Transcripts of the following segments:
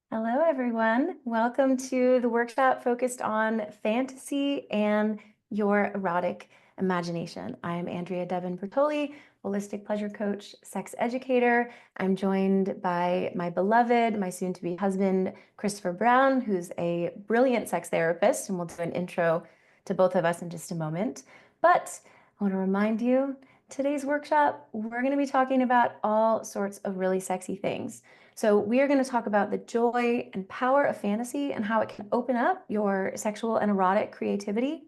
Hello, everyone. Welcome to the workshop focused on fantasy and your erotic imagination. I'm Andrea Devin Bertoli, holistic pleasure coach, sex educator. I'm joined by my beloved, my soon-to-be husband, Christopher Brown, who's a brilliant sex therapist, and we'll do an intro to both of us in just a moment. But I want to remind you, today's workshop, we're going to be talking about all sorts of really sexy things. So we are going to talk about the joy and power of fantasy and how it can open up your sexual and erotic creativity.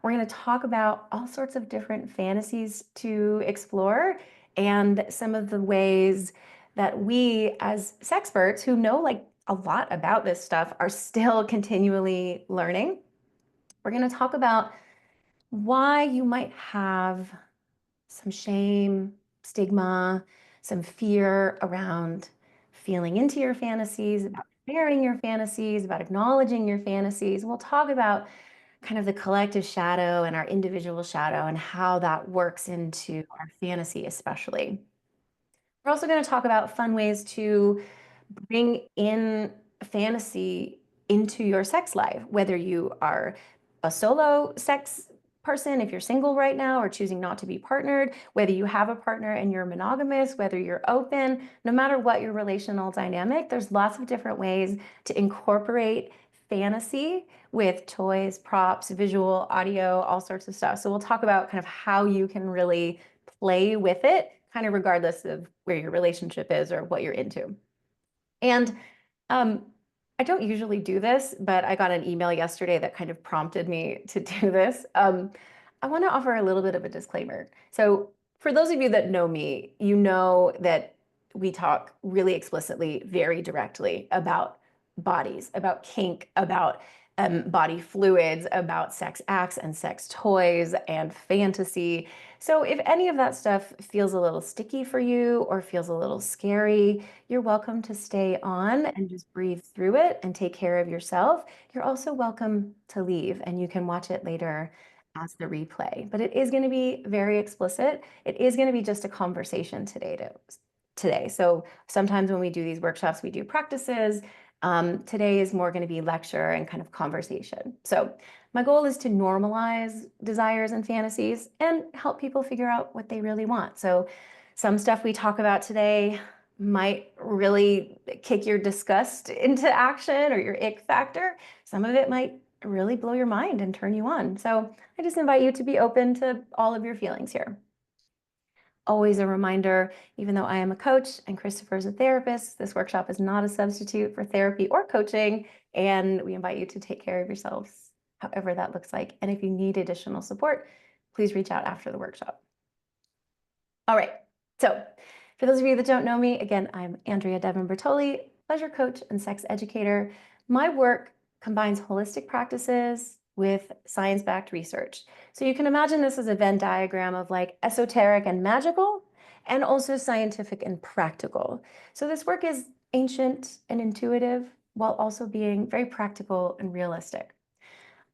We're going to talk about all sorts of different fantasies to explore and some of the ways that we as sexperts who know like a lot about this stuff are still continually learning. We're going to talk about why you might have some shame, stigma, some fear around feeling into your fantasies, about sharing your fantasies, about acknowledging your fantasies. We'll talk about kind of the collective shadow and our individual shadow and how that works into our fantasy, especially. We're also going to talk about fun ways to bring in fantasy into your sex life, whether you are a solo sex person, if you're single right now or choosing not to be partnered, whether you have a partner and you're monogamous, whether you're open, no matter what your relational dynamic, there's lots of different ways to incorporate fantasy with toys, props, visual, audio, all sorts of stuff. So we'll talk about kind of how you can really play with it, kind of regardless of where your relationship is or what you're into. And um, I don't usually do this, but I got an email yesterday that kind of prompted me to do this. I want to offer a little bit of a disclaimer. So, for those of you that know me, you know that we talk really explicitly, very directly about bodies, about kink, about body fluids, about sex acts and sex toys and fantasy. So, if any of that stuff feels a little sticky for you or feels a little scary, you're welcome to stay on and just breathe through it and take care of yourself. You're also welcome to leave and you can watch it later as the replay. But it is going to be very explicit. It is going to be just a conversation today. So sometimes when we do these workshops, we do practices. Today is more going to be lecture and kind of conversation. So my goal is to normalize desires and fantasies and help people figure out what they really want. So some stuff we talk about today might really kick your disgust into action or your ick factor. Some of it might really blow your mind and turn you on. So I just invite you to be open to all of your feelings here. Always a reminder, even though I am a coach and Christopher is a therapist, this workshop is not a substitute for therapy or coaching, and we invite you to take care of yourselves, however that looks like. And if you need additional support, please reach out after the workshop. All right, so for those of you that don't know me, again, I'm Andrea Devin Bertoli, pleasure coach and sex educator. My work combines holistic practices with science-backed research. So you can imagine this as a Venn diagram of like esoteric and magical, and also scientific and practical. So this work is ancient and intuitive while also being very practical and realistic.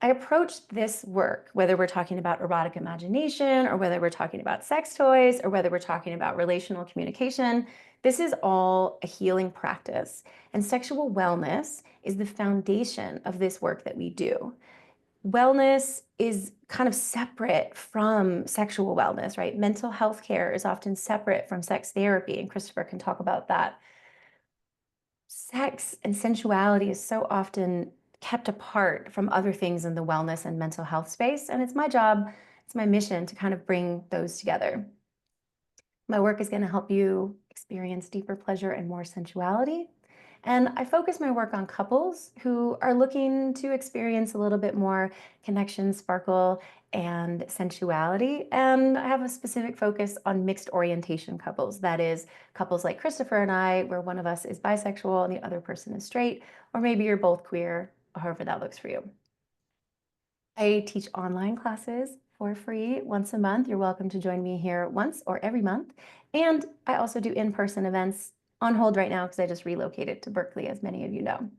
I approach this work, whether we're talking about erotic imagination or whether we're talking about sex toys or whether we're talking about relational communication, this is all a healing practice. And sexual wellness is the foundation of this work that we do. Wellness is kind of separate from sexual wellness, right? Mental health care is often separate from sex therapy, and Christopher can talk about that. Sex and sensuality is so often kept apart from other things in the wellness and mental health space. And it's my job, it's my mission to kind of bring those together. My work is going to help you experience deeper pleasure and more sensuality. And I focus my work on couples who are looking to experience a little bit more connection, sparkle, and sensuality. And I have a specific focus on mixed orientation couples. That is, couples like Christopher and I, where one of us is bisexual and the other person is straight, or maybe you're both queer, however that looks for you. I teach online classes for free once a month. You're welcome to join me here once or every month. And I also do in-person events on hold right now because I just relocated to Berkeley, as many of you know.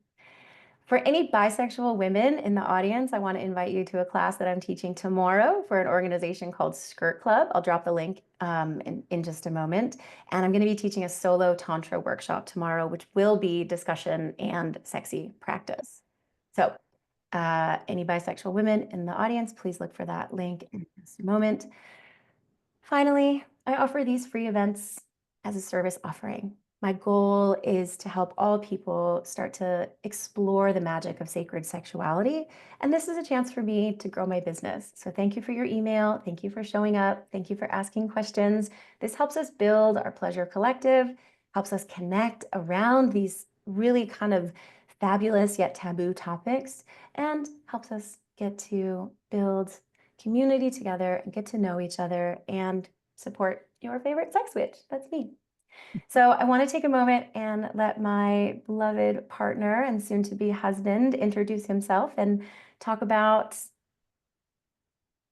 For any bisexual women in the audience, I want to invite you to a class that I'm teaching tomorrow for an organization called Skirt Club. I'll drop the link in just a moment. And I'm going to be teaching a solo Tantra workshop tomorrow, which will be discussion and sexy practice. So any bisexual women in the audience, please look for that link in just a moment. Finally, I offer these free events as a service offering. My goal is to help all people start to explore the magic of sacred sexuality. And this is a chance for me to grow my business. So thank you for your email. Thank you for showing up. Thank you for asking questions. This helps us build our pleasure collective, helps us connect around these really kind of fabulous yet taboo topics, and helps us get to build community together and get to know each other and support your favorite sex witch. That's me. So I want to take a moment and let my beloved partner and soon-to-be husband introduce himself and talk about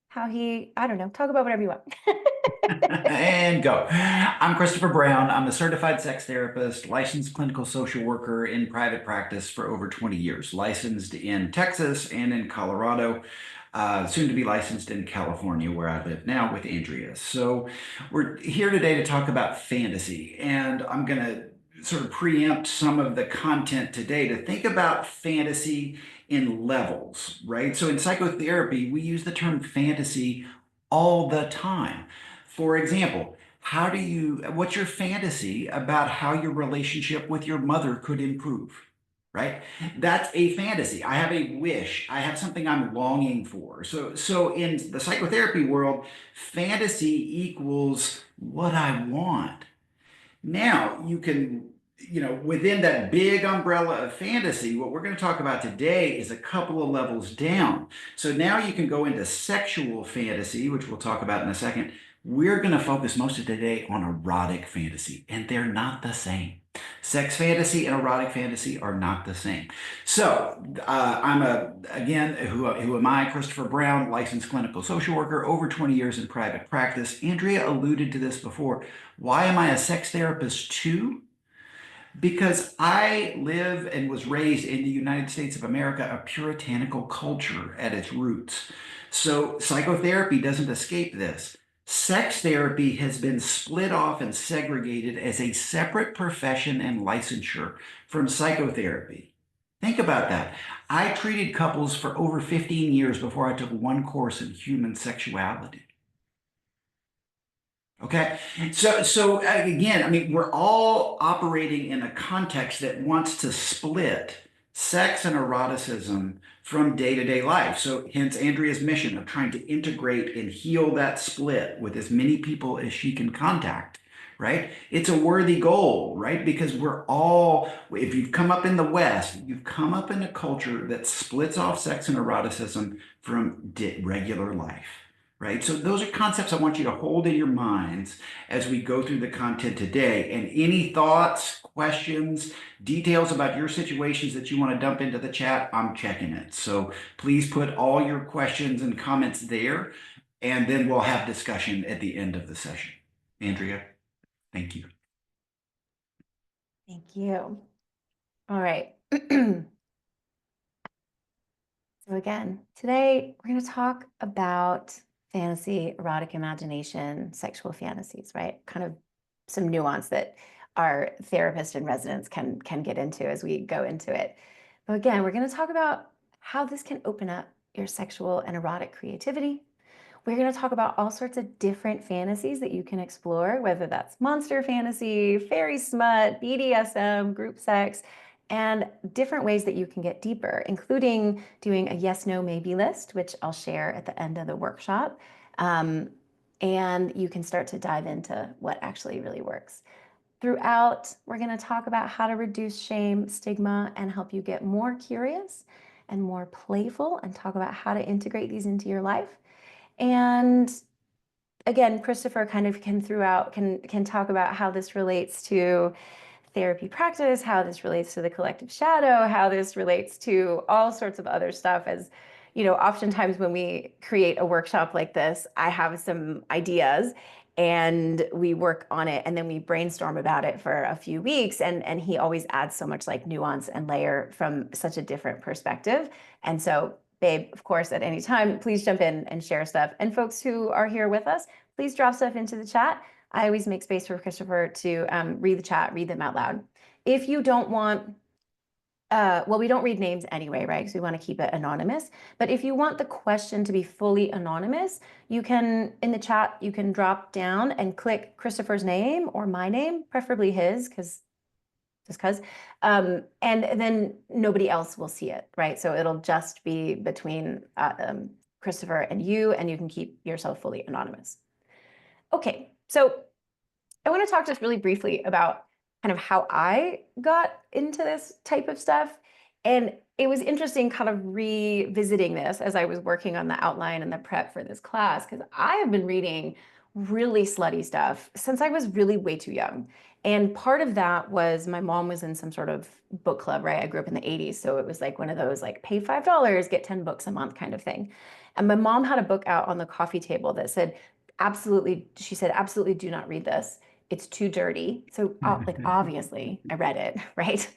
how I don't know, talk about whatever you want. And go. I'm Christopher Brown. I'm a certified sex therapist, licensed clinical social worker in private practice for over 20 years, licensed in Texas and in Colorado, soon to be licensed in California, where I live now with Andrea. So we're here today to talk about fantasy, and I'm going to sort of preempt some of the content today to think about fantasy in levels, right? So in psychotherapy, we use the term fantasy all the time. For example, what's your fantasy about how your relationship with your mother could improve? Right? That's a fantasy. I have a wish. I have something I'm longing for. So in the psychotherapy world, fantasy equals what I want. Now you can, within that big umbrella of fantasy, what we're going to talk about today is a couple of levels down. So now you can go into sexual fantasy, which we'll talk about in a second. We're going to focus most of today on erotic fantasy, and they're not the same. Sex fantasy and erotic fantasy are not the same. So who am I? Christopher Brown, licensed clinical social worker, over 20 years in private practice. Andrea alluded to this before. Why am I a sex therapist too? Because I live and was raised in the United States of America, a puritanical culture at its roots. So psychotherapy doesn't escape this. Sex therapy has been split off and segregated as a separate profession and licensure from psychotherapy. Think about that. I treated couples for over 15 years before I took one course in human sexuality. Okay. So again, I mean, we're all operating in a context that wants to split sex and eroticism from day-to-day life. So hence Andrea's mission of trying to integrate and heal that split with as many people as she can contact, right? It's a worthy goal, right? Because if you've come up in the West, you've come up in a culture that splits off sex and eroticism from regular life. Right? So those are concepts I want you to hold in your minds as we go through the content today. And any thoughts, questions, details about your situations that you want to dump into the chat, I'm checking it. So please put all your questions and comments there, and then we'll have discussion at the end of the session. Andrea, thank you. Thank you. All right. So again, today we're going to talk about fantasy, erotic imagination, sexual fantasies, right? Kind of some nuance that our therapist in residence can get into as we go into it. But again, we're going to talk about how this can open up your sexual and erotic creativity. We're going to talk about all sorts of different fantasies that you can explore, whether that's monster fantasy, fairy smut, BDSM, group sex, and different ways that you can get deeper, including doing a yes, no, maybe list, which I'll share at the end of the workshop. And you can start to dive into what actually really works. Throughout, we're going to talk about how to reduce shame, stigma, and help you get more curious and more playful, and talk about how to integrate these into your life. And again, Christopher kind of can talk about how this relates to therapy practice, how this relates to the collective shadow, how this relates to all sorts of other stuff. As you know, oftentimes when we create a workshop like this, I have some ideas and we work on it, and then we brainstorm about it for a few weeks, and he always adds so much like nuance and layer from such a different perspective. And so, babe, of course, at any time, please jump in and share stuff. And folks who are here with us, please drop stuff into the chat. I always make space for Christopher to read the chat, read them out loud. If you don't want, well, we don't read names anyway, right? Because we want to keep it anonymous. But if you want the question to be fully anonymous, you can, in the chat, you can drop down and click Christopher's name or my name, preferably his, just because, and then nobody else will see it, right? So it'll just be between Christopher and you can keep yourself fully anonymous. Okay, so I want to talk just really briefly about kind of how I got into this type of stuff. And it was interesting kind of revisiting this as I was working on the outline and the prep for this class, because I have been reading really slutty stuff since I was really way too young. And part of that was my mom was in some sort of book club, right? I grew up in the 80s. So it was like one of those like pay $5, get 10 books a month kind of thing. And my mom had a book out on the coffee table that said, absolutely, she said, absolutely do not read this. It's too dirty. So like obviously I read it, right?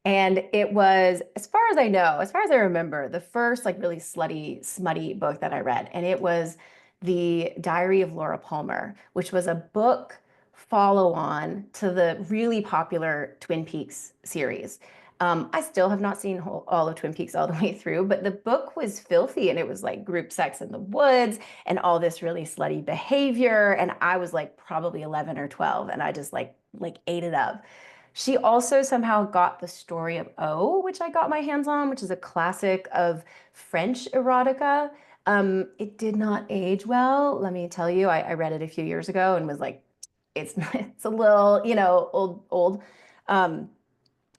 And it was, as far as I know, as far as I remember, the first like really slutty, smutty book that I read. And it was The Diary of Laura Palmer, which was a book follow on to the really popular Twin Peaks series. I still have not seen all of Twin Peaks all the way through, but the book was filthy and it was like group sex in the woods and all this really slutty behavior. And I was like probably 11 or 12 and I just like ate it up. She also somehow got The Story of O, which I got my hands on, which is a classic of French erotica. It did not age well, let me tell you. I read it a few years ago and was like, it's a little, old. Um,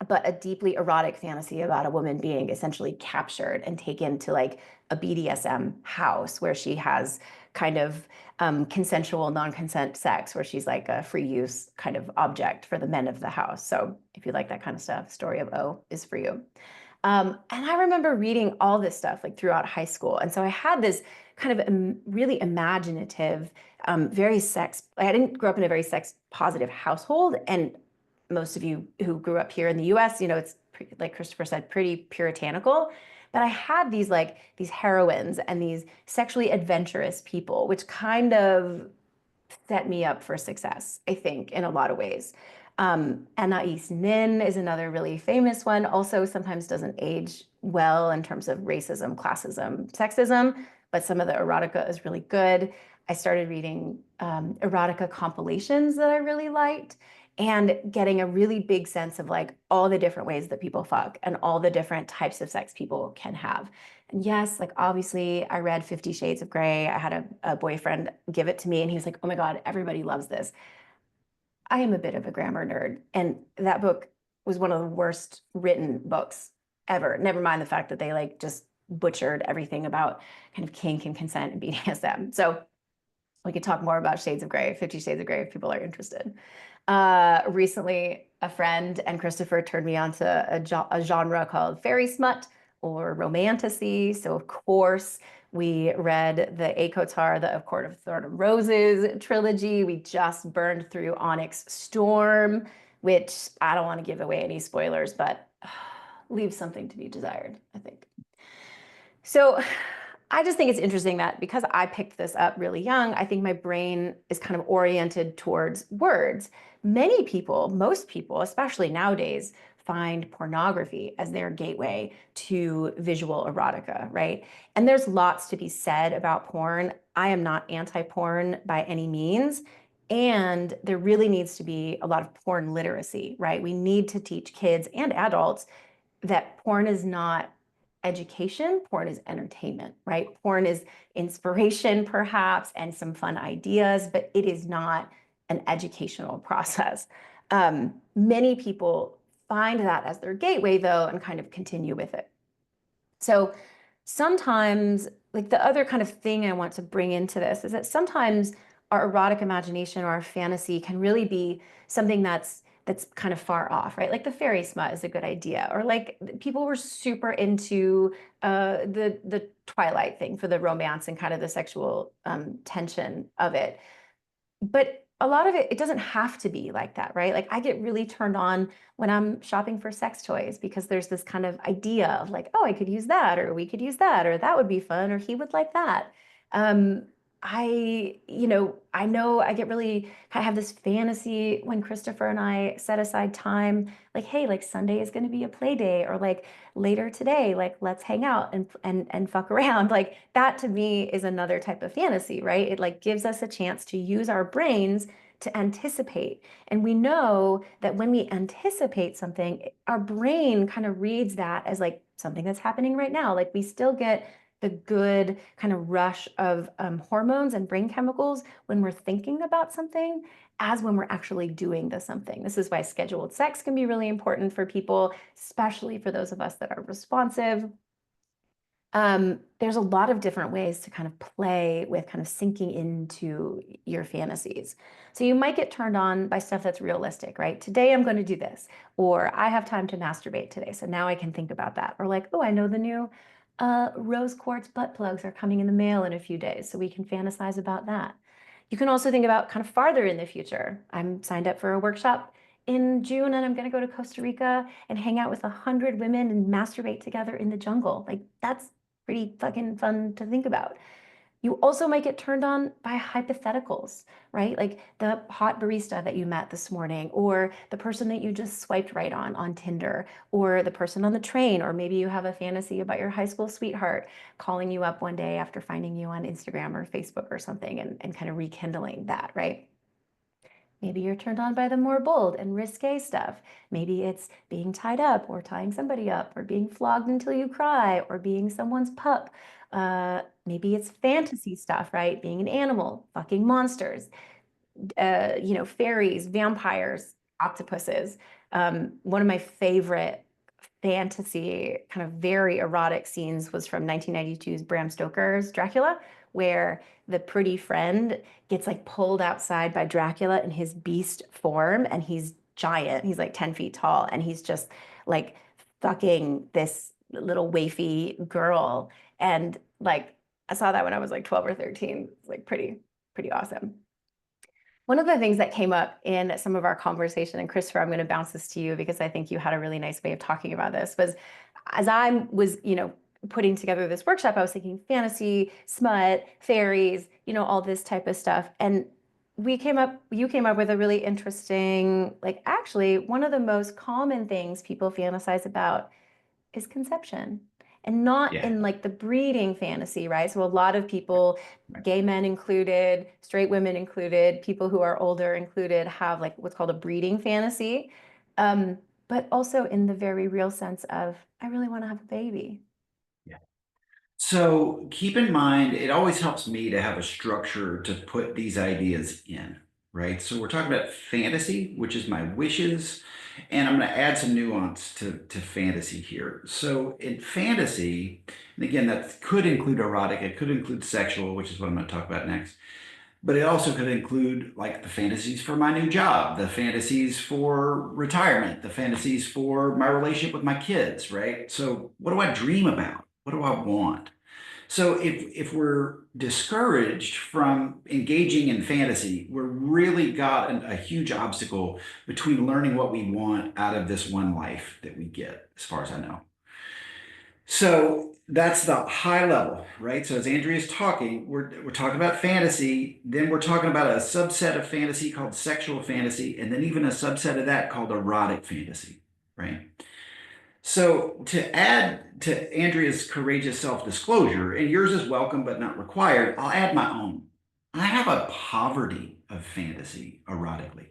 but a deeply erotic fantasy about a woman being essentially captured and taken to like a BDSM house where she has kind of consensual, non-consent sex, where she's like a free use kind of object for the men of the house. So if you like that kind of stuff, Story of O is for you. And I remember reading all this stuff like throughout high school. And so I had this kind of really imaginative, very sex, I didn't grow up in a very sex positive household. And most of you who grew up here in the US, it's like Christopher said, pretty puritanical. But I had these heroines and these sexually adventurous people, which kind of set me up for success, I think, in a lot of ways. Anais Nin is another really famous one. Also, sometimes doesn't age well in terms of racism, classism, sexism, but some of the erotica is really good. I started reading erotica compilations that I really liked and getting a really big sense of like all the different ways that people fuck and all the different types of sex people can have. And yes, like obviously I read 50 Shades of Grey. I had a boyfriend give it to me and he was like, oh my God, everybody loves this. I am a bit of a grammar nerd. And that book was one of the worst written books ever. Never mind the fact that they like just butchered everything about kind of kink and consent and BDSM. So we could talk more about Shades of Grey, 50 Shades of Grey, if people are interested. Recently, a friend and Christopher turned me on to a genre called fairy smut or romantasy. So, of course, we read the A. Kotar, the Of Court of Thorn and Roses trilogy. We just burned through Onyx Storm, which I don't want to give away any spoilers, but leaves something to be desired, I think. So I just think it's interesting that because I picked this up really young, I think my brain is kind of oriented towards words. Many people, most people, especially nowadays, find pornography as their gateway to visual erotica, right? And there's lots to be said about porn. I am not anti-porn by any means. And there really needs to be a lot of porn literacy, right? We need to teach kids and adults that porn is not education, porn is entertainment, right? Porn is inspiration, perhaps, and some fun ideas, but it is not an educational process. Many people find that as their gateway, though, and kind of continue with it. So sometimes, like the other kind of thing I want to bring into this is that sometimes our erotic imagination or our fantasy can really be something that's kind of far off, right? Like the fairy smut is a good idea, or like people were super into the Twilight thing for the romance and kind of the sexual tension of it. but a lot of it doesn't have to be like that, right? Like I get really turned on when I'm shopping for sex toys because there's this kind of idea of like, oh, I could use that, or we could use that, or that would be fun, or he would like that. Um, I know I get really, I have this fantasy when Christopher and I set aside time, like, hey, like Sunday is going to be a play day, or like later today, like let's hang out and fuck around. Like that to me is another type of fantasy, right? It like gives us a chance to use our brains to anticipate. And we know that when we anticipate something, our brain kind of reads that as like something that's happening right now. Like we still get the good kind of rush of hormones and brain chemicals when we're thinking about something as when we're actually doing the something. This is why scheduled sex can be really important for people, especially for those of us that are responsive. There's a lot of different ways to kind of play with kind of sinking into your fantasies. So you might get turned on by stuff that's realistic, right? Today I'm going to do this, or I have time to masturbate today, so now I can think about that. Or like, oh, I know the new rose quartz butt plugs are coming in the mail in a few days, so we can fantasize about that. You can also think about kind of farther in the future. I'm signed up for a workshop in June and I'm going to go to Costa Rica and hang out with 100 women and masturbate together in the jungle. Like that's pretty fucking fun to think about. You also might get turned on by hypotheticals, right? Like the hot barista that you met this morning, or the person that you just swiped right on Tinder, or the person on the train, or maybe you have a fantasy about your high school sweetheart calling you up one day after finding you on Instagram or Facebook or something and kind of rekindling that, right? Maybe you're turned on by the more bold and risque stuff. Maybe it's being tied up or tying somebody up or being flogged until you cry or being someone's pup. Maybe it's fantasy stuff, right? Being an animal, fucking monsters, fairies, vampires, octopuses. One of my favorite fantasy, kind of very erotic scenes was from 1992's Bram Stoker's Dracula, where the pretty friend gets like pulled outside by Dracula in his beast form, and he's giant. He's like 10 feet tall, and he's just like fucking this little wafy girl. And like I saw that when I was like 12 or 13. It's like pretty awesome. One of the things that came up in some of our conversation, and Christopher, I'm going to bounce this to you because I think you had a really nice way of talking about this, was as I was, putting together this workshop, I was thinking fantasy, smut, fairies, all this type of stuff. And you came up with a really interesting, like actually, one of the most common things people fantasize about is conception, and not Yeah. in like the breeding fantasy, right? So a lot of people, Right. gay men included, straight women included, people who are older included, have like what's called a breeding fantasy. Um, but also in the very real sense of, I really want to have a baby. Yeah. So keep in mind, it always helps me to have a structure to put these ideas in, right? So we're talking about fantasy, which is my wishes, and I'm going to add some nuance to fantasy here. So in fantasy, and again, that could include erotic, it could include sexual, which is what I'm going to talk about next. But it also could include like the fantasies for my new job, the fantasies for retirement, the fantasies for my relationship with my kids, right? So what do I dream about? What do I want? So if we're discouraged from engaging in fantasy, we're really got a huge obstacle between learning what we want out of this one life that we get, as far as I know. So that's the high level, right? So as Andrea's talking, we're talking about fantasy, then we're talking about a subset of fantasy called sexual fantasy, and then even a subset of that called erotic fantasy, right? So to add to Andrea's courageous self-disclosure, and yours is welcome but not required, I'll add my own. I have a poverty of fantasy erotically.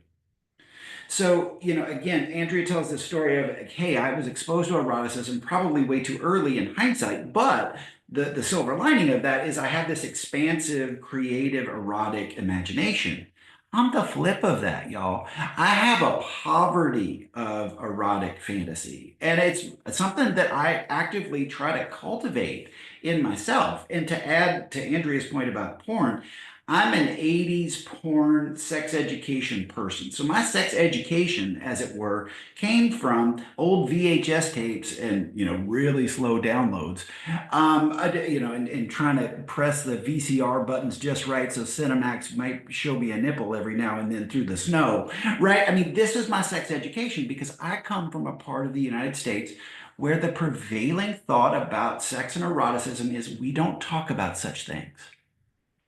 So, again, Andrea tells this story of, hey, I was exposed to eroticism probably way too early in hindsight, but the silver lining of that is I have this expansive, creative, erotic imagination. I'm the flip of that, y'all. I have a poverty of erotic fantasy, and it's something that I actively try to cultivate in myself. And to add to Andrea's point about porn, I'm an 80s porn sex education person. So my sex education, as it were, came from old VHS tapes and, really slow downloads. And trying to press the VCR buttons just right so Cinemax might show me a nipple every now and then through the snow, right? I mean, this is my sex education because I come from a part of the United States where the prevailing thought about sex and eroticism is we don't talk about such things.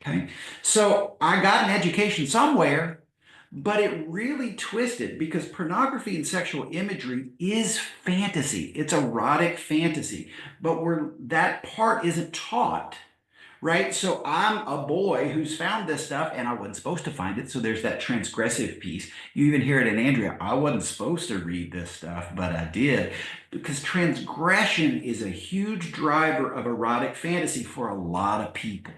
Okay. So I got an education somewhere, but it really twisted because pornography and sexual imagery is fantasy. It's erotic fantasy, but that part isn't taught, right? So I'm a boy who's found this stuff and I wasn't supposed to find it. So there's that transgressive piece. You even hear it in Andrea. I wasn't supposed to read this stuff, but I did because transgression is a huge driver of erotic fantasy for a lot of people,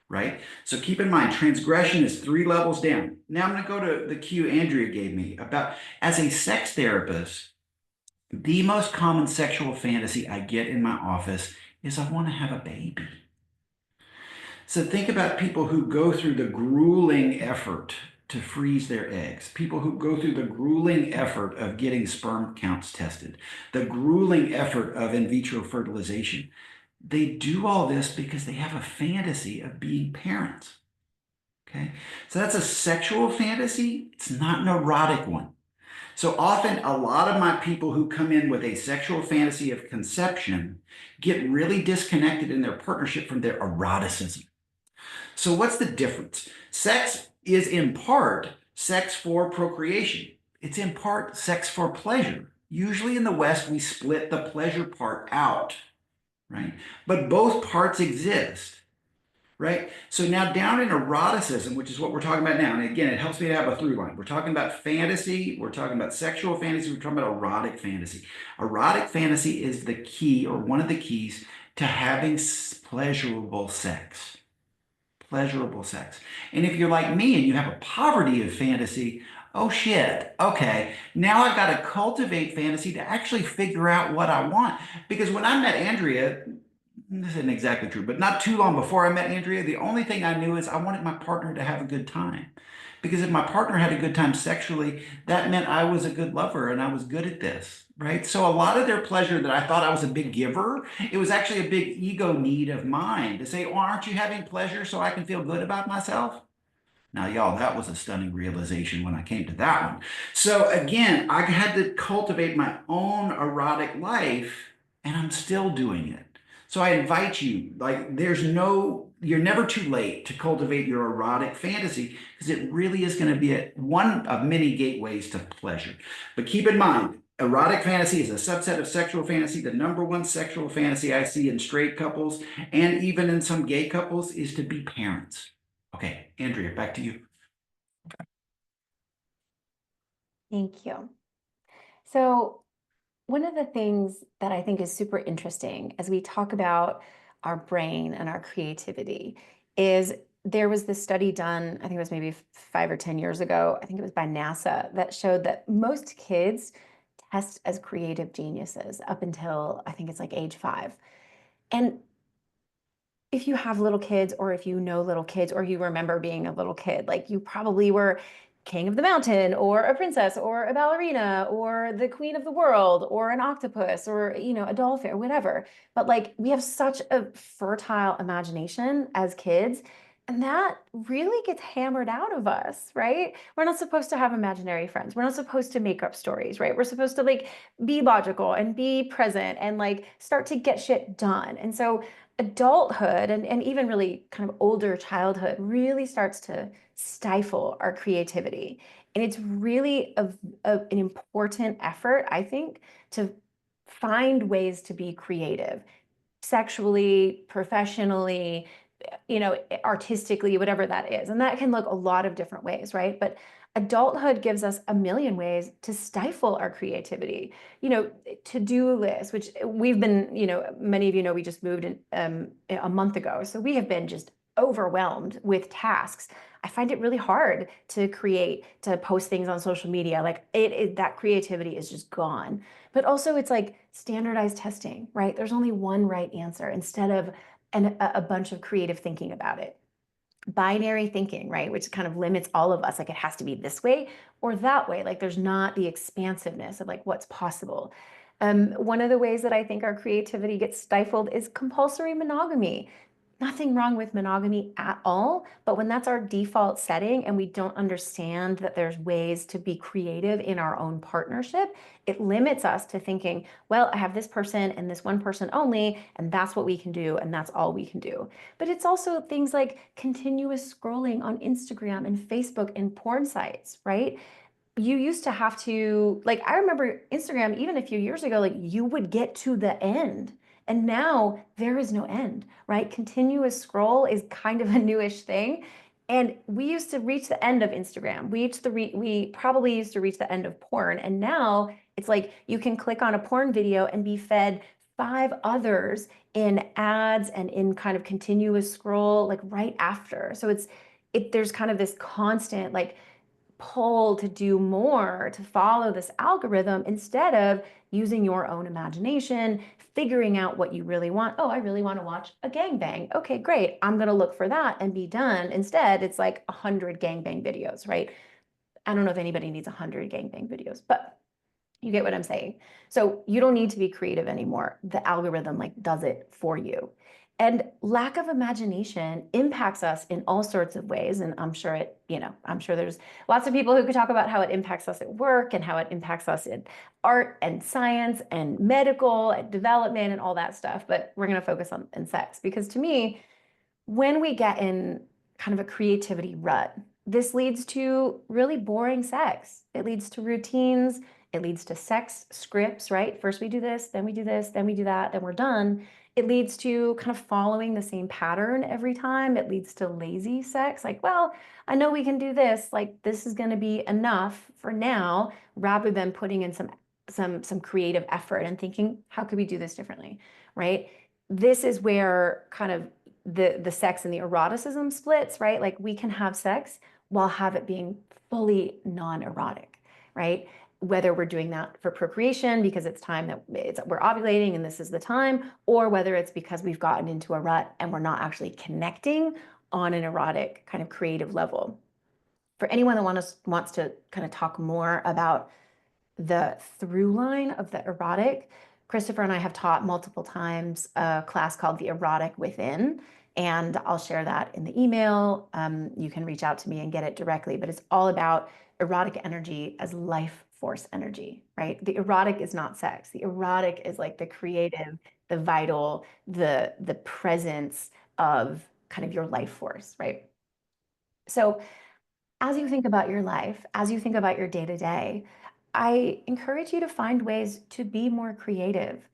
right? So keep in mind, transgression is 3 levels down. Now I'm going to go to the cue Andrea gave me about as a sex therapist, the most common sexual fantasy I get in my office is I want to have a baby. So think about people who go through the grueling effort to freeze their eggs, people who go through the grueling effort of getting sperm counts tested, the grueling effort of in vitro fertilization. They do all this because they have a fantasy of being parents. Okay. So that's a sexual fantasy. It's not an erotic one. So often, a lot of my people who come in with a sexual fantasy of conception get really disconnected in their partnership from their eroticism. So, what's the difference? Sex is in part sex for procreation, it's in part sex for pleasure. Usually in the West, we split the pleasure part out, right? But both parts exist. Right? So now down in eroticism, which is what we're talking about now, and again, it helps me to have a through line. We're talking about fantasy, we're talking about sexual fantasy, we're talking about erotic fantasy. Erotic fantasy is the key or one of the keys to having pleasurable sex. Pleasurable sex. And if you're like me and you have a poverty of fantasy, oh shit, okay, now I've got to cultivate fantasy to actually figure out what I want. Because when I met Andrea, this isn't exactly true, but not too long before I met Andrea, the only thing I knew is I wanted my partner to have a good time. Because if my partner had a good time sexually, that meant I was a good lover and I was good at this, right? So a lot of their pleasure that I thought I was a big giver, it was actually a big ego need of mine to say, well, aren't you having pleasure so I can feel good about myself? Now, y'all, that was a stunning realization when I came to that one. So again, I had to cultivate my own erotic life, and I'm still doing it. So I invite you, like, you're never too late to cultivate your erotic fantasy because it really is going to be one of many gateways to pleasure. But keep in mind, erotic fantasy is a subset of sexual fantasy. The number one sexual fantasy I see in straight couples and even in some gay couples is to be parents. Okay, Andrea, back to you. Thank you. So, one of the things that I think is super interesting as we talk about our brain and our creativity is there was this study done, I think it was maybe 5 or 10 years ago, I think it was by NASA, that showed that most kids test as creative geniuses up until I think it's like age 5. And if you have little kids or if you know little kids or you remember being a little kid, like you probably were king of the mountain or a princess or a ballerina or the queen of the world or an octopus or a dolphin or whatever. But like we have such a fertile imagination as kids, and that really gets hammered out of us, right? We're not supposed to have imaginary friends. We're not supposed to make up stories, right? We're supposed to like be logical and be present and like start to get shit done. And so adulthood and even really kind of older childhood really starts to stifle our creativity. And it's really an important effort, I think, to find ways to be creative sexually, professionally, artistically, whatever that is. And that can look a lot of different ways, right? But adulthood gives us a million ways to stifle our creativity. To-do lists, which we've been, many of you know, we just moved in a month ago. So we have been just overwhelmed with tasks. I find it really hard to post things on social media. Like that creativity is just gone. But also it's like standardized testing, right? There's only one right answer instead of a bunch of creative thinking about it. binary thinking, right? Which kind of limits all of us. Like it has to be this way or that way. Like there's not the expansiveness of like what's possible. One of the ways that I think our creativity gets stifled is compulsory monogamy. Nothing wrong with monogamy at all, but when that's our default setting and we don't understand that there's ways to be creative in our own partnership, it limits us to thinking, well, I have this person and this one person only, and that's what we can do, and that's all we can do. But it's also things like continuous scrolling on Instagram and Facebook and porn sites, right? You used to have to, like, I remember Instagram even a few years ago, like you would get to the end. And now there is no end, right? Continuous scroll is kind of a newish thing. And we used to reach the end of Instagram. We probably used to reach the end of porn. And now it's like you can click on a porn video and be fed five others in ads and in kind of continuous scroll, like right after. So there's kind of this constant, like, pull to do more, to follow this algorithm instead of using your own imagination, figuring out what you really want. Oh, I really want to watch a gangbang. Okay, great. I'm going to look for that and be done. Instead, it's like 100 gangbang videos, right? I don't know if anybody needs 100 gangbang videos, but you get what I'm saying? So you don't need to be creative anymore. The algorithm like does it for you. And lack of imagination impacts us in all sorts of ways. And I'm sure I'm sure there's lots of people who could talk about how it impacts us at work and how it impacts us in art and science and medical and development and all that stuff. But we're going to focus on in sex because to me, when we get in kind of a creativity rut, this leads to really boring sex. It leads to routines. It leads to sex scripts, right? First we do this, then we do this, then we do that, then we're done. It leads to kind of following the same pattern every time. It leads to lazy sex. Like, well, I know we can do this. Like, this is going to be enough for now, rather than putting in some creative effort and thinking, how could we do this differently, right? This is where kind of the sex and the eroticism splits, right? Like we can have sex while have it being fully non-erotic, right? Whether we're doing that for procreation because it's time that we're ovulating and this is the time, or whether it's because we've gotten into a rut and we're not actually connecting on an erotic kind of creative level. For anyone that wants to kind of talk more about the through line of the erotic, Christopher and I have taught multiple times a class called The Erotic Within, and I'll share that in the email. You can reach out to me and get it directly, but it's all about erotic energy as life force energy, right? The erotic is not sex. The erotic is like the creative, the vital, the presence of kind of your life force, right? So as you think about your life, as you think about your day to day, I encourage you to find ways to be more creative,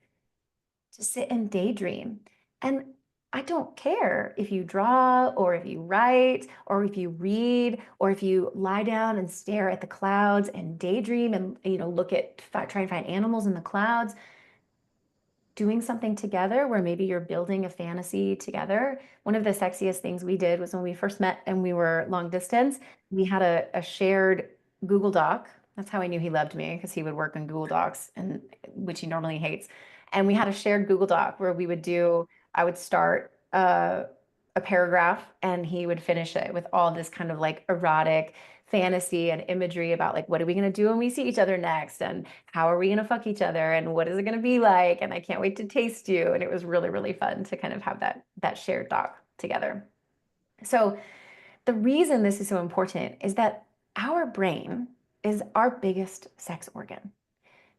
to sit and daydream. And I don't care if you draw or if you write or if you read or if you lie down and stare at the clouds and daydream and look at try and find animals in the clouds, doing something together where maybe you're building a fantasy together. One of the sexiest things we did was when we first met and we were long distance, we had a shared Google Doc. That's how I knew he loved me because he would work on Google Docs and which he normally hates. And we had a shared Google Doc where I would start a paragraph and he would finish it with all this kind of like erotic fantasy and imagery about like what are we going to do when we see each other next and how are we going to fuck each other and what is it going to be like and I can't wait to taste you, and it was really really fun to kind of have that shared doc together. So the reason this is so important is that our brain is our biggest sex organ.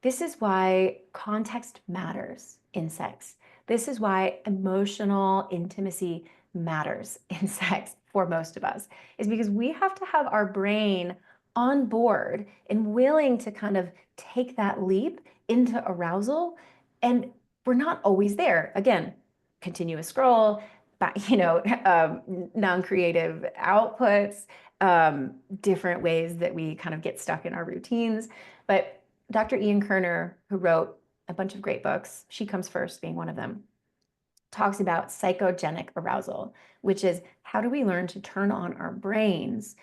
This is why context matters in sex. This is why emotional intimacy matters in sex for most of us, is because we have to have our brain on board and willing to kind of take that leap into arousal. And we're not always there. Again, continuous scroll, non-creative outputs, different ways that we kind of get stuck in our routines. But Dr. Ian Kerner, who wrote a bunch of great books, She Comes First being one of them, talks about psychogenic arousal, which is how do we learn to turn on our brains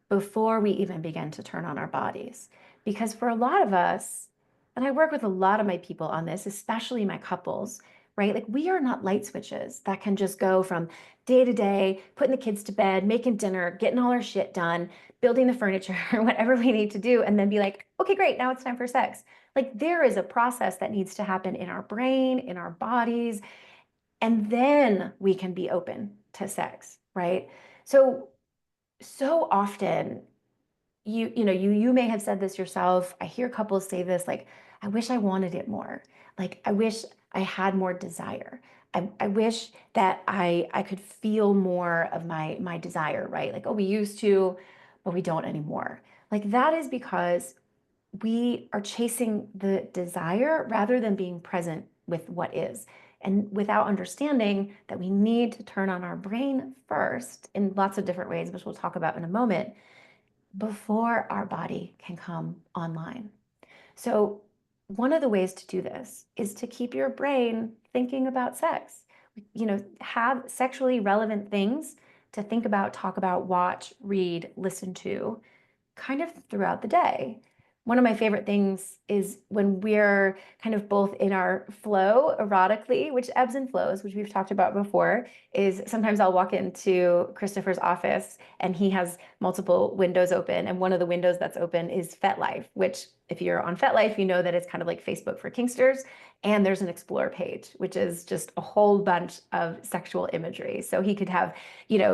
before we even begin to turn on our bodies? Because for a lot of us, and I work with a lot of my people on this, especially my couples, right? Like we are not light switches that can just go from day to day, putting the kids to bed, making dinner, getting all our shit done, building the furniture, whatever we need to do, and then be like, okay, great, now it's time for sex. Like there is a process that needs to happen in our brain, in our bodies, and then we can be open to sex, right? So, so often you may have said this yourself. I hear couples say this like, I wish I wanted it more. Like, I wish I had more desire. I wish that I could feel more of my desire, right? Like, oh, we used to, but we don't anymore. Like that is because we are chasing the desire rather than being present with what is. And without understanding that we need to turn on our brain first in lots of different ways, which we'll talk about in a moment, before our body can come online. So, one of the ways to do this is to keep your brain thinking about sex. Have sexually relevant things to think about, talk about, watch, read, listen to kind of throughout the day. One of my favorite things is when we're kind of both in our flow erotically, which ebbs and flows, which we've talked about before, is sometimes I'll walk into Christopher's office and he has multiple windows open. And one of the windows that's open is FetLife, which if you're on FetLife, you know that it's kind of like Facebook for kinksters. And there's an explore page, which is just a whole bunch of sexual imagery. So he could have,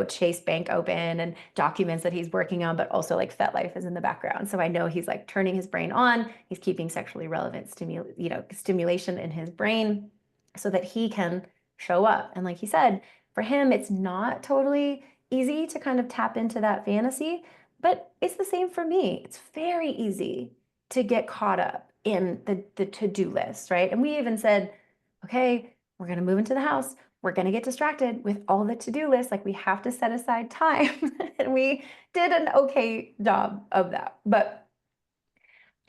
Chase Bank open and documents that he's working on, but also like FetLife is in the background. So I know he's like turning his brain on. He's keeping sexually relevant stimulation in his brain so that he can show up. And like he said, for him, it's not totally easy to kind of tap into that fantasy, but it's the same for me. It's very easy to get caught up in the to-do list, right? And we even said, okay, we're going to move into the house. We're going to get distracted with all the to-do lists. Like we have to set aside time. And we did an okay job of that. But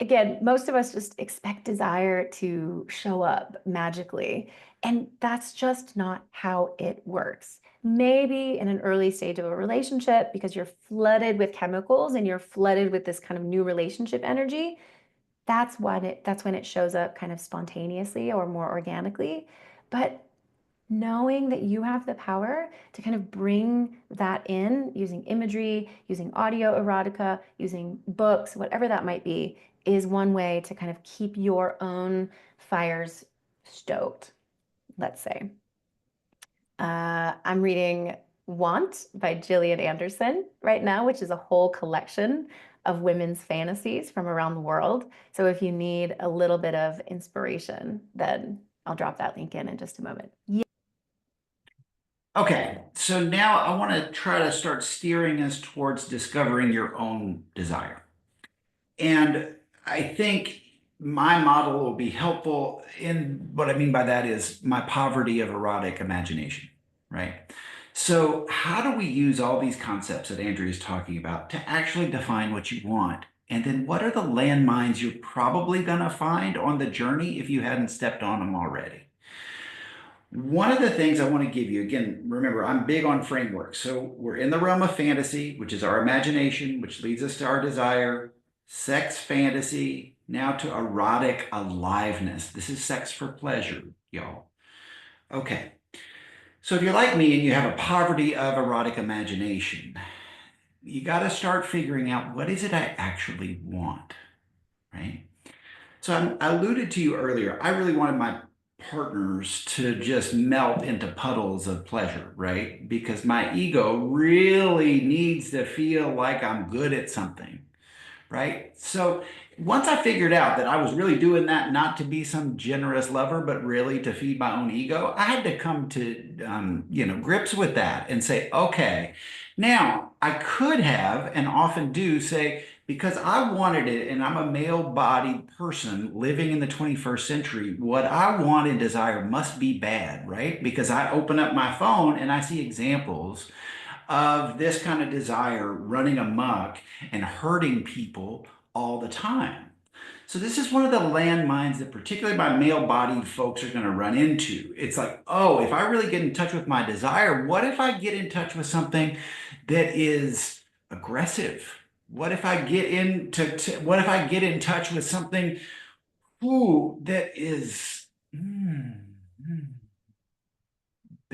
again, most of us just expect desire to show up magically. And that's just not how it works. Maybe in an early stage of a relationship, because you're flooded with chemicals and you're flooded with this kind of new relationship energy, that's when it shows up kind of spontaneously or more organically. But knowing that you have the power to kind of bring that in using imagery, using audio erotica, using books, whatever that might be, is one way to kind of keep your own fires stoked, let's say. I'm reading Want by Gillian Anderson right now, which is a whole collection of women's fantasies from around the world. So if you need a little bit of inspiration, then I'll drop that link in just a moment. Okay, so now I want to try to start steering us towards discovering your own desire. And I think my model will be helpful. In what I mean by that is my poverty of erotic imagination, right? So, how do we use all these concepts that Andrea is talking about to actually define what you want? And then, what are the landmines you're probably going to find on the journey if you hadn't stepped on them already? One of the things I want to give you, again, remember, I'm big on framework. So we're in the realm of fantasy, which is our imagination, which leads us to our desire, sex fantasy, now to erotic aliveness. This is sex for pleasure, y'all. Okay. So if you're like me and you have a poverty of erotic imagination, you got to start figuring out what is it I actually want, right? So I alluded to you earlier. I really wanted my partners to just melt into puddles of pleasure, right? Because my ego really needs to feel like I'm good at something, right? So once I figured out that I was really doing that not to be some generous lover, but really to feed my own ego, I had to come to grips with that and say, okay, now I could have and often do say, because I wanted it and I'm a male-bodied person living in the 21st century, what I want and desire must be bad, right? Because I open up my phone and I see examples of this kind of desire running amok and hurting people all the time. So this is one of the landmines that particularly my male-bodied folks are going to run into. It's like, oh, if I really get in touch with my desire, what if I get in touch with something that is aggressive? What if I get what if I get in touch with something that is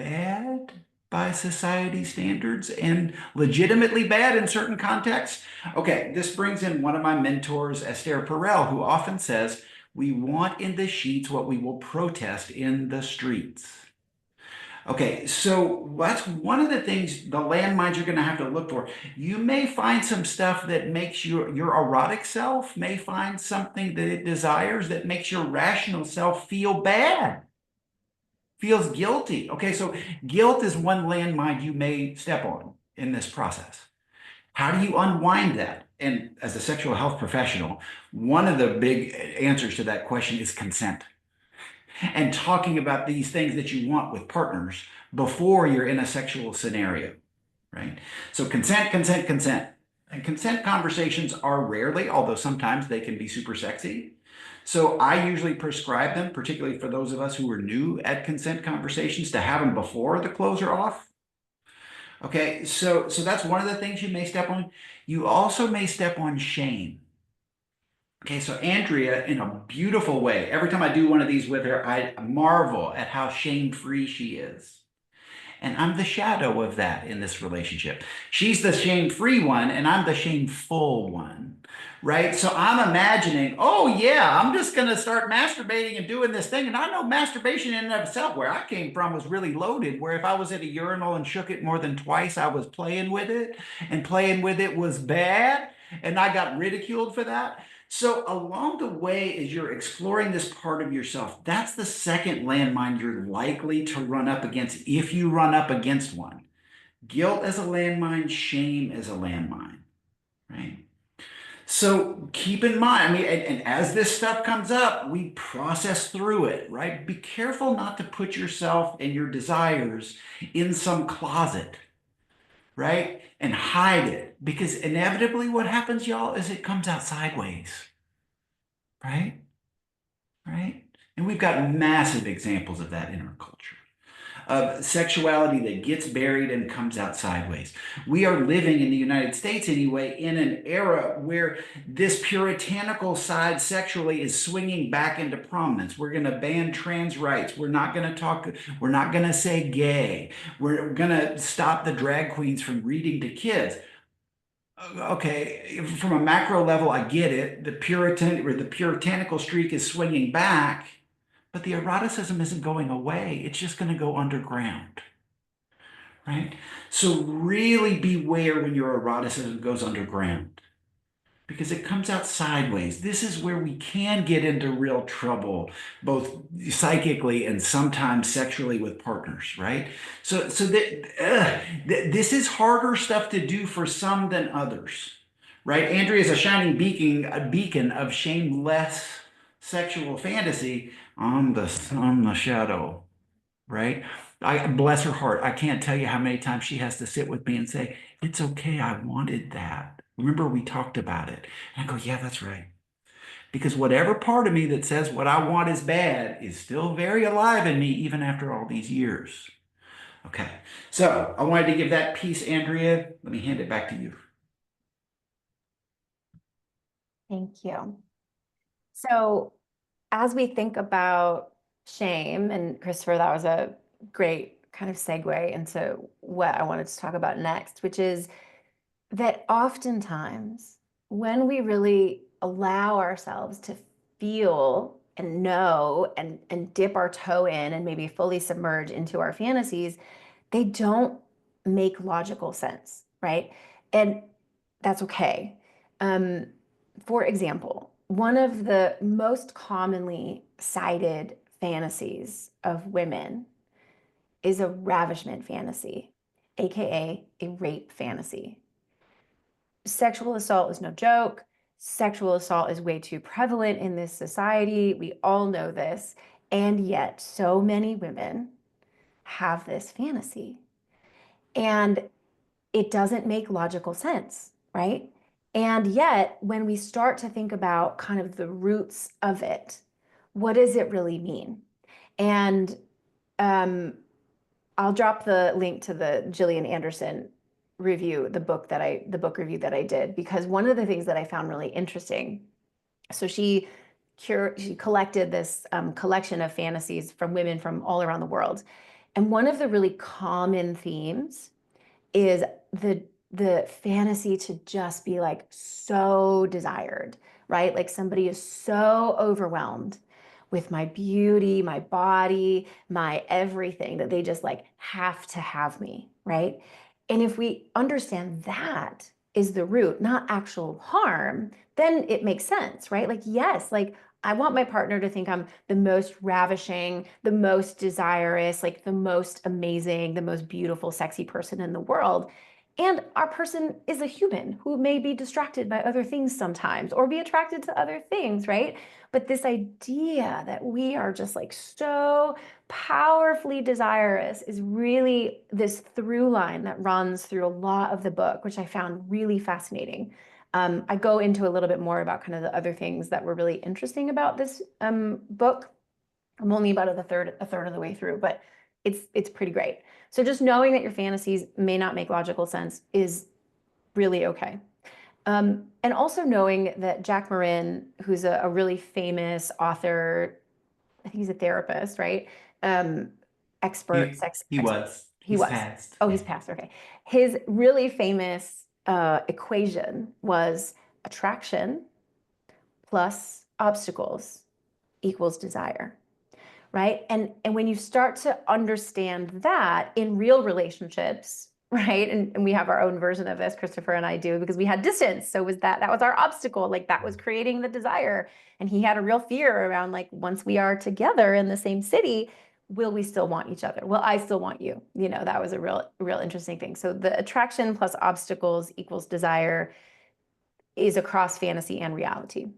bad by society standards and legitimately bad in certain contexts? Okay, this brings in one of my mentors, Esther Perel, who often says, we want in the sheets what we will protest in the streets. Okay, so that's one of the things, the landmines you're going to have to look for. You may find some stuff that makes your erotic self may find something that it desires that makes your rational self feel bad, feels guilty. Okay, so guilt is one landmine you may step on in this process. How do you unwind that? And as a sexual health professional, one of the big answers to that question is consent and talking about these things that you want with partners before you're in a sexual scenario, right? So consent, consent, consent. And consent conversations are rarely, although sometimes they can be super sexy. So I usually prescribe them, particularly for those of us who are new at consent conversations, to have them before the clothes are off. Okay, so that's one of the things you may step on. You also may step on shame. Okay, so Andrea, in a beautiful way, every time I do one of these with her, I marvel at how shame-free she is. And I'm the shadow of that in this relationship. She's the shame-free one, and I'm the shameful one, right? So I'm imagining, oh yeah, I'm just gonna start masturbating and doing this thing. And I know masturbation in and of itself, where I came from, was really loaded, where if I was at a urinal and shook it more than twice, I was playing with it, and playing with it was bad, and I got ridiculed for that. So along the way, as you're exploring this part of yourself, that's the second landmine you're likely to run up against if you run up against one. Guilt as a landmine, shame as a landmine, right? So keep in mind, I mean, and as this stuff comes up, we process through it, right? Be careful not to put yourself and your desires in some closet, right? And hide it, because inevitably what happens, y'all, is it comes out sideways, right? Right? And we've got massive examples of that in our culture, of sexuality that gets buried and comes out sideways. We are living in the United States anyway in an era where this puritanical side sexually is swinging back into prominence. We're going to ban trans rights. We're not going to say gay. We're going to stop the drag queens from reading to kids. Okay, from a macro level, I get it. The puritanical streak is swinging back, but the eroticism isn't going away. It's just going to go underground, right? So really beware when your eroticism goes underground, because it comes out sideways. This is where we can get into real trouble, both psychically and sometimes sexually with partners, right? This is harder stuff to do for some than others, right? Andrea is a shining beacon of shameless sexual fantasy. I'm the shadow, right? I bless her heart. I can't tell you how many times she has to sit with me and say, "It's okay. I wanted that. Remember we talked about it." And I go, "Yeah, that's right." Because whatever part of me that says what I want is bad is still very alive in me, even after all these years. Okay. So I wanted to give that piece, Andrea. Let me hand it back to you. Thank you. So as we think about shame, and Christopher, that was a great kind of segue into what I wanted to talk about next, which is that oftentimes when we really allow ourselves to feel and know and dip our toe in and maybe fully submerge into our fantasies, they don't make logical sense, right? And that's okay. Um, for example, one of the most commonly cited fantasies of women is a ravishment fantasy, aka a rape fantasy. Sexual assault is no joke. Sexual assault is way too prevalent in this society. We all know this. And yet, so many women have this fantasy. And it doesn't make logical sense, right? And yet, when we start to think about kind of the roots of it, what does it really mean? And um, I'll drop the link to the Gillian Anderson review, the book review that I did, because one of the things that I found really interesting. So she collected this collection of fantasies from women from all around the world, And one of the really common themes is the fantasy to just be like so desired, right? Like somebody is so overwhelmed with my beauty, my body, my everything that they just like have to have me, right? And if we understand that is the root, not actual harm, then it makes sense, right? Like, yes, like I want my partner to think I'm the most ravishing, the most desirous, like the most amazing, the most beautiful, sexy person in the world. And our person is a human who may be distracted by other things sometimes or be attracted to other things, right? But this idea that we are just like so powerfully desirous is really this through line that runs through a lot of the book, which I found really fascinating. I go into a little bit more about kind of the other things that were really interesting about this book. I'm only about a third of the way through, but it's pretty great. So just knowing that your fantasies may not make logical sense is really okay. And also knowing that Jack Morin, who's a really famous author, I think he's a therapist, right? Um, expert, He sex he expert. was. He He's was. passed. Oh, Yeah. he's passed. Okay. His really famous equation was attraction plus obstacles equals desire, right? And when you start to understand that in real relationships, right? And we have our own version of this, Christopher and I do, because we had distance. So was that was our obstacle, like that was creating the desire. And he had a real fear around like once we are together in the same city, will we still want each other? Will I still want you? You know, that was a real interesting thing. So the attraction plus obstacles equals desire is across fantasy and reality.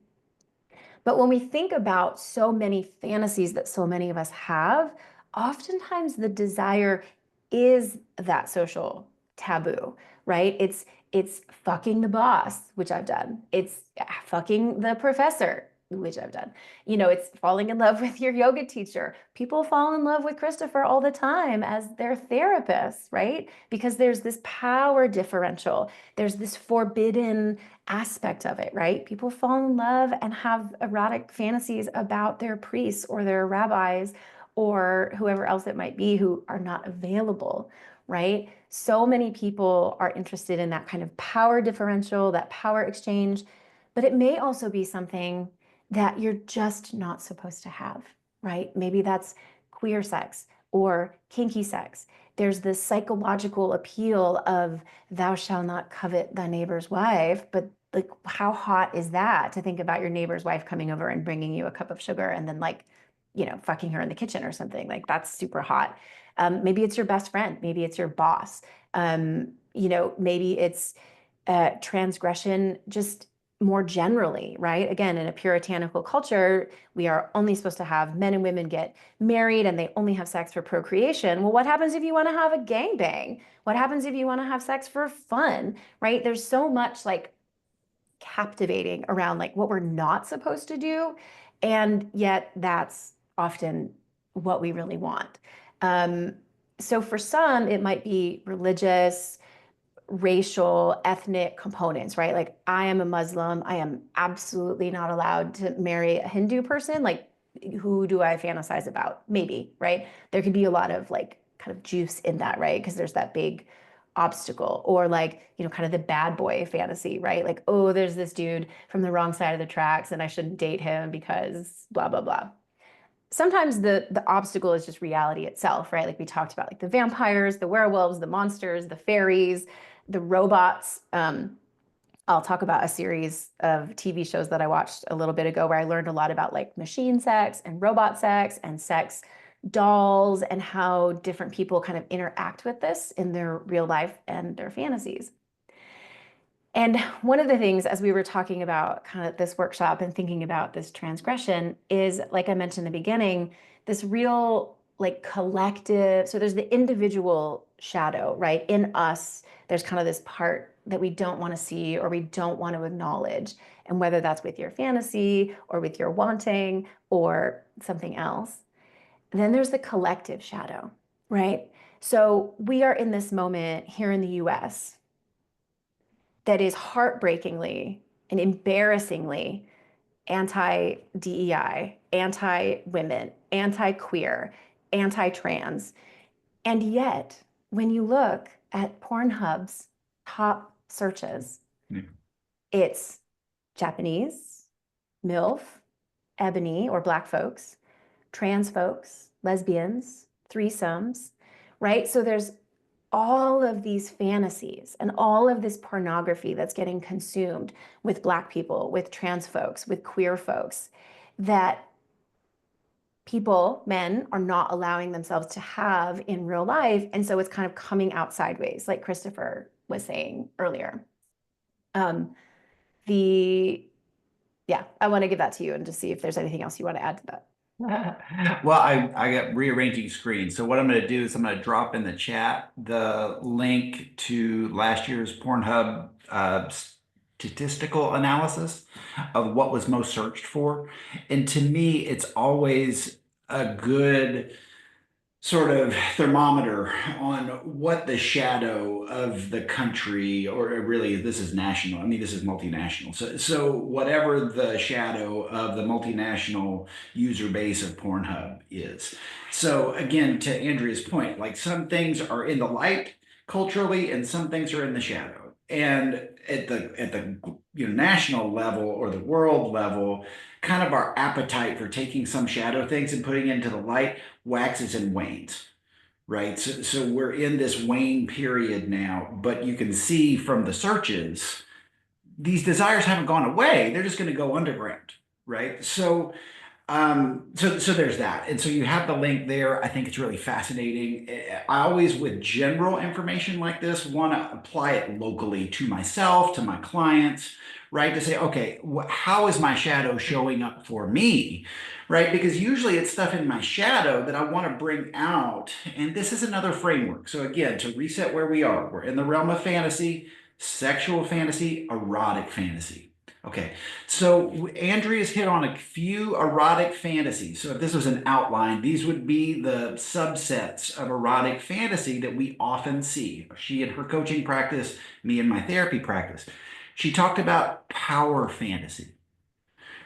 But when we think about so many fantasies that so many of us have, oftentimes the desire is that social taboo, right? It's fucking the boss, which I've done. It's fucking the professor, which I've done. You know, it's falling in love with your yoga teacher. People fall in love with Christopher all the time as their therapist, right? Because there's this power differential. There's this forbidden aspect of it, right? People fall in love and have erotic fantasies about their priests or their rabbis or whoever else it might be who are not available, right? So many people are interested in that kind of power differential, that power exchange, but it may also be something that you're just not supposed to have, right? Maybe that's queer sex or kinky sex. There's this psychological appeal of thou shalt not covet thy neighbor's wife, but like how hot is that to think about your neighbor's wife coming over and bringing you a cup of sugar and then like, you know, fucking her in the kitchen or something? Like that's super hot. Maybe it's your best friend, maybe it's your boss. You know, maybe it's transgression just more generally, right? Again, in a puritanical culture, we are only supposed to have men and women get married and they only have sex for procreation. Well, what happens if you want to have a gangbang? What happens if you want to have sex for fun, right? There's so much like captivating around like what we're not supposed to do. And yet that's often what we really want. Um, so for some, it might be religious, racial, ethnic components, right? Like I am a Muslim. I am absolutely not allowed to marry a Hindu person. Like, who do I fantasize about? Maybe, right? There could be a lot of like kind of juice in that, right? Because there's that big obstacle or like, you know, kind of the bad boy fantasy, right? Like, oh, there's this dude from the wrong side of the tracks and I shouldn't date him because blah, blah, blah. Sometimes the obstacle is just reality itself, right? Like we talked about, like the vampires, the werewolves, the monsters, the fairies, the robots. I'll talk about a series of TV shows that I watched a little bit ago where I learned a lot about like machine sex and robot sex and sex dolls and how different people kind of interact with this in their real life and their fantasies. And one of the things, as we were talking about kind of this workshop and thinking about this transgression, is like I mentioned in the beginning, this real like collective. So there's the individual shadow, right? In us, there's kind of this part that we don't want to see or we don't want to acknowledge. And whether that's with your fantasy or with your wanting or something else. Then there's the collective shadow, right? So we are in this moment here in the US that is heartbreakingly and embarrassingly anti DEI, anti women, anti queer, anti trans. And yet, when you look at Pornhub's top searches, Yeah. it's Japanese, MILF, ebony or black folks, trans folks, lesbians, threesomes, right? So there's all of these fantasies and all of this pornography that's getting consumed with black people, with trans folks, with queer folks that people, men, are not allowing themselves to have in real life. And so it's kind of coming out sideways, like Christopher was saying earlier. Um, the Yeah, I want to give that to you and just see if there's anything else you want to add to that. Well, I got rearranging screens. So what I'm going to do is I'm going to drop in the chat the link to last year's Pornhub statistical analysis of what was most searched for. And to me, it's always a good sort of thermometer on what the shadow of the country, or really this is national, I mean, this is multinational. So whatever the shadow of the multinational user base of Pornhub is. So again, to Andrea's point, like some things are in the light culturally and some things are in the shadow. And at the national level or the world level, kind of our appetite for taking some shadow things and putting into the light waxes and wanes, right? So we're in this wane period now, but you can see from the searches, these desires haven't gone away. They're just going to go underground, right? So there's that. And so you have the link there. I think it's really fascinating. I always, with general information like this, want to apply it locally to myself, to my clients, right? To say, okay, how is my shadow showing up for me, right? Because usually it's stuff in my shadow that I want to bring out. And this is another framework. So again, to reset where we are, we're in the realm of fantasy, sexual fantasy, erotic fantasy. Okay, so Andrea's hit on a few erotic fantasies. So if this was an outline, these would be the subsets of erotic fantasy that we often see. She in her coaching practice, me in my therapy practice. She talked about power fantasy,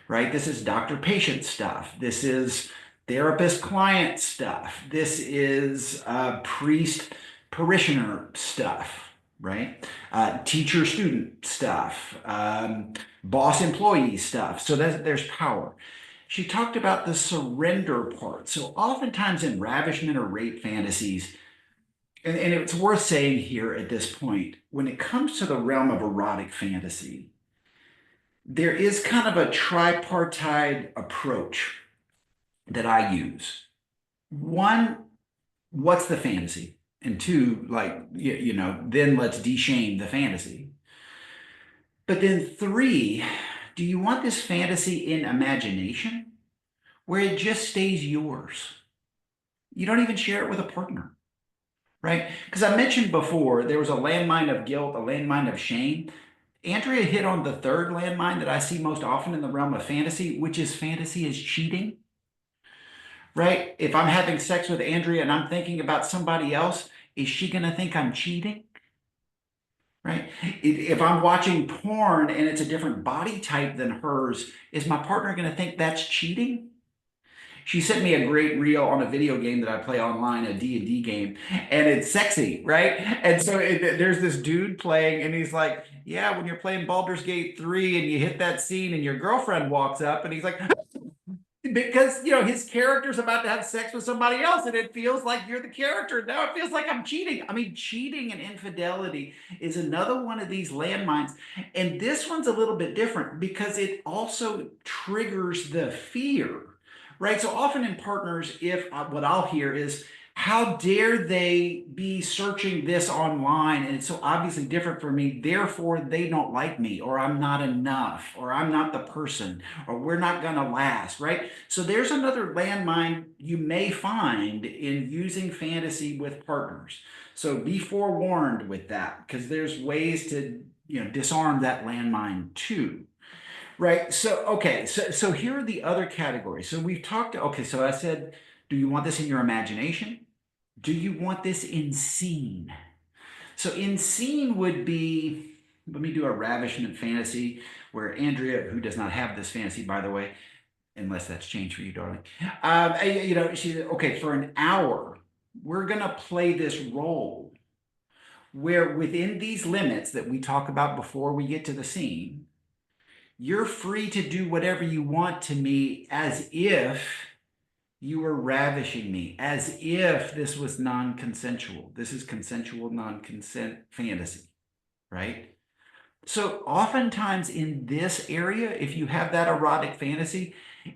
right? This is doctor-patient stuff. This is therapist-client stuff. This is priest-parishioner stuff, right? Teacher-student stuff, boss-employee stuff. So there's power. She talked about the surrender part. So oftentimes in ravishment or rape fantasies, and it's worth saying here at this point, when it comes to the realm of erotic fantasy, there is kind of a tripartite approach that I use. One, what's the fantasy? And two, like, then let's de-shame the fantasy. But then three, do you want this fantasy in imagination where it just stays yours? You don't even share it with a partner, right? Because I mentioned before, there was a landmine of guilt, a landmine of shame. Andrea hit on the third landmine that I see most often in the realm of fantasy, which is fantasy is cheating, right? If I'm having sex with Andrea and I'm thinking about somebody else, is she going to think I'm cheating? Right? If I'm watching porn and it's a different body type than hers, is my partner going to think that's cheating? She sent me a great reel on a video game that I play online, a D&D game, and it's sexy, right? And so there's this dude playing, and he's like, yeah, when you're playing Baldur's Gate 3 and you hit that scene and your girlfriend walks up, and he's like, because his character's about to have sex with somebody else and it feels like you're the character. Now it feels like I'm cheating. I mean, cheating and infidelity is another one of these landmines, and this one's a little bit different because it also triggers the fear, right? So often in partners, if what I'll hear is, how dare they be searching this online and it's so obviously different for me, therefore they don't like me, or I'm not enough, or I'm not the person, or we're not going to last, right? So there's another landmine you may find in using fantasy with partners. So be forewarned with that, because there's ways to disarm that landmine too. Right. So, okay. So here are the other categories. So we've talked. Okay. So I said, do you want this in your imagination? Do you want this in scene? So in scene would be, let me do a ravishment fantasy where Andrea, who does not have this fantasy, by the way, unless that's changed for you, darling. She okay, for an hour. we're going to play this role where within these limits that we talk about before we get to the scene, you're free to do whatever you want to me as if you were ravishing me, as if this was non-consensual. This is consensual non-consent fantasy, right? So oftentimes in this area, if you have that erotic fantasy,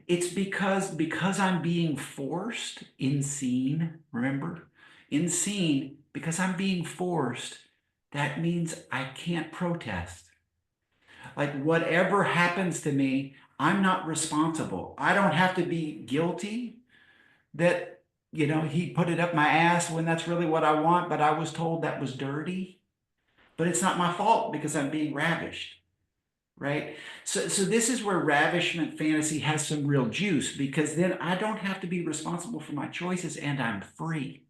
it's because I'm being forced in scene, remember? In scene, because I'm being forced, that means I can't protest. Like whatever happens to me, I'm not responsible. I don't have to be guilty that, he put it up my ass when that's really what I want, but I was told that was dirty. But it's not my fault because I'm being ravished, right? So this is where ravishment fantasy has some real juice because then I don't have to be responsible for my choices and I'm free.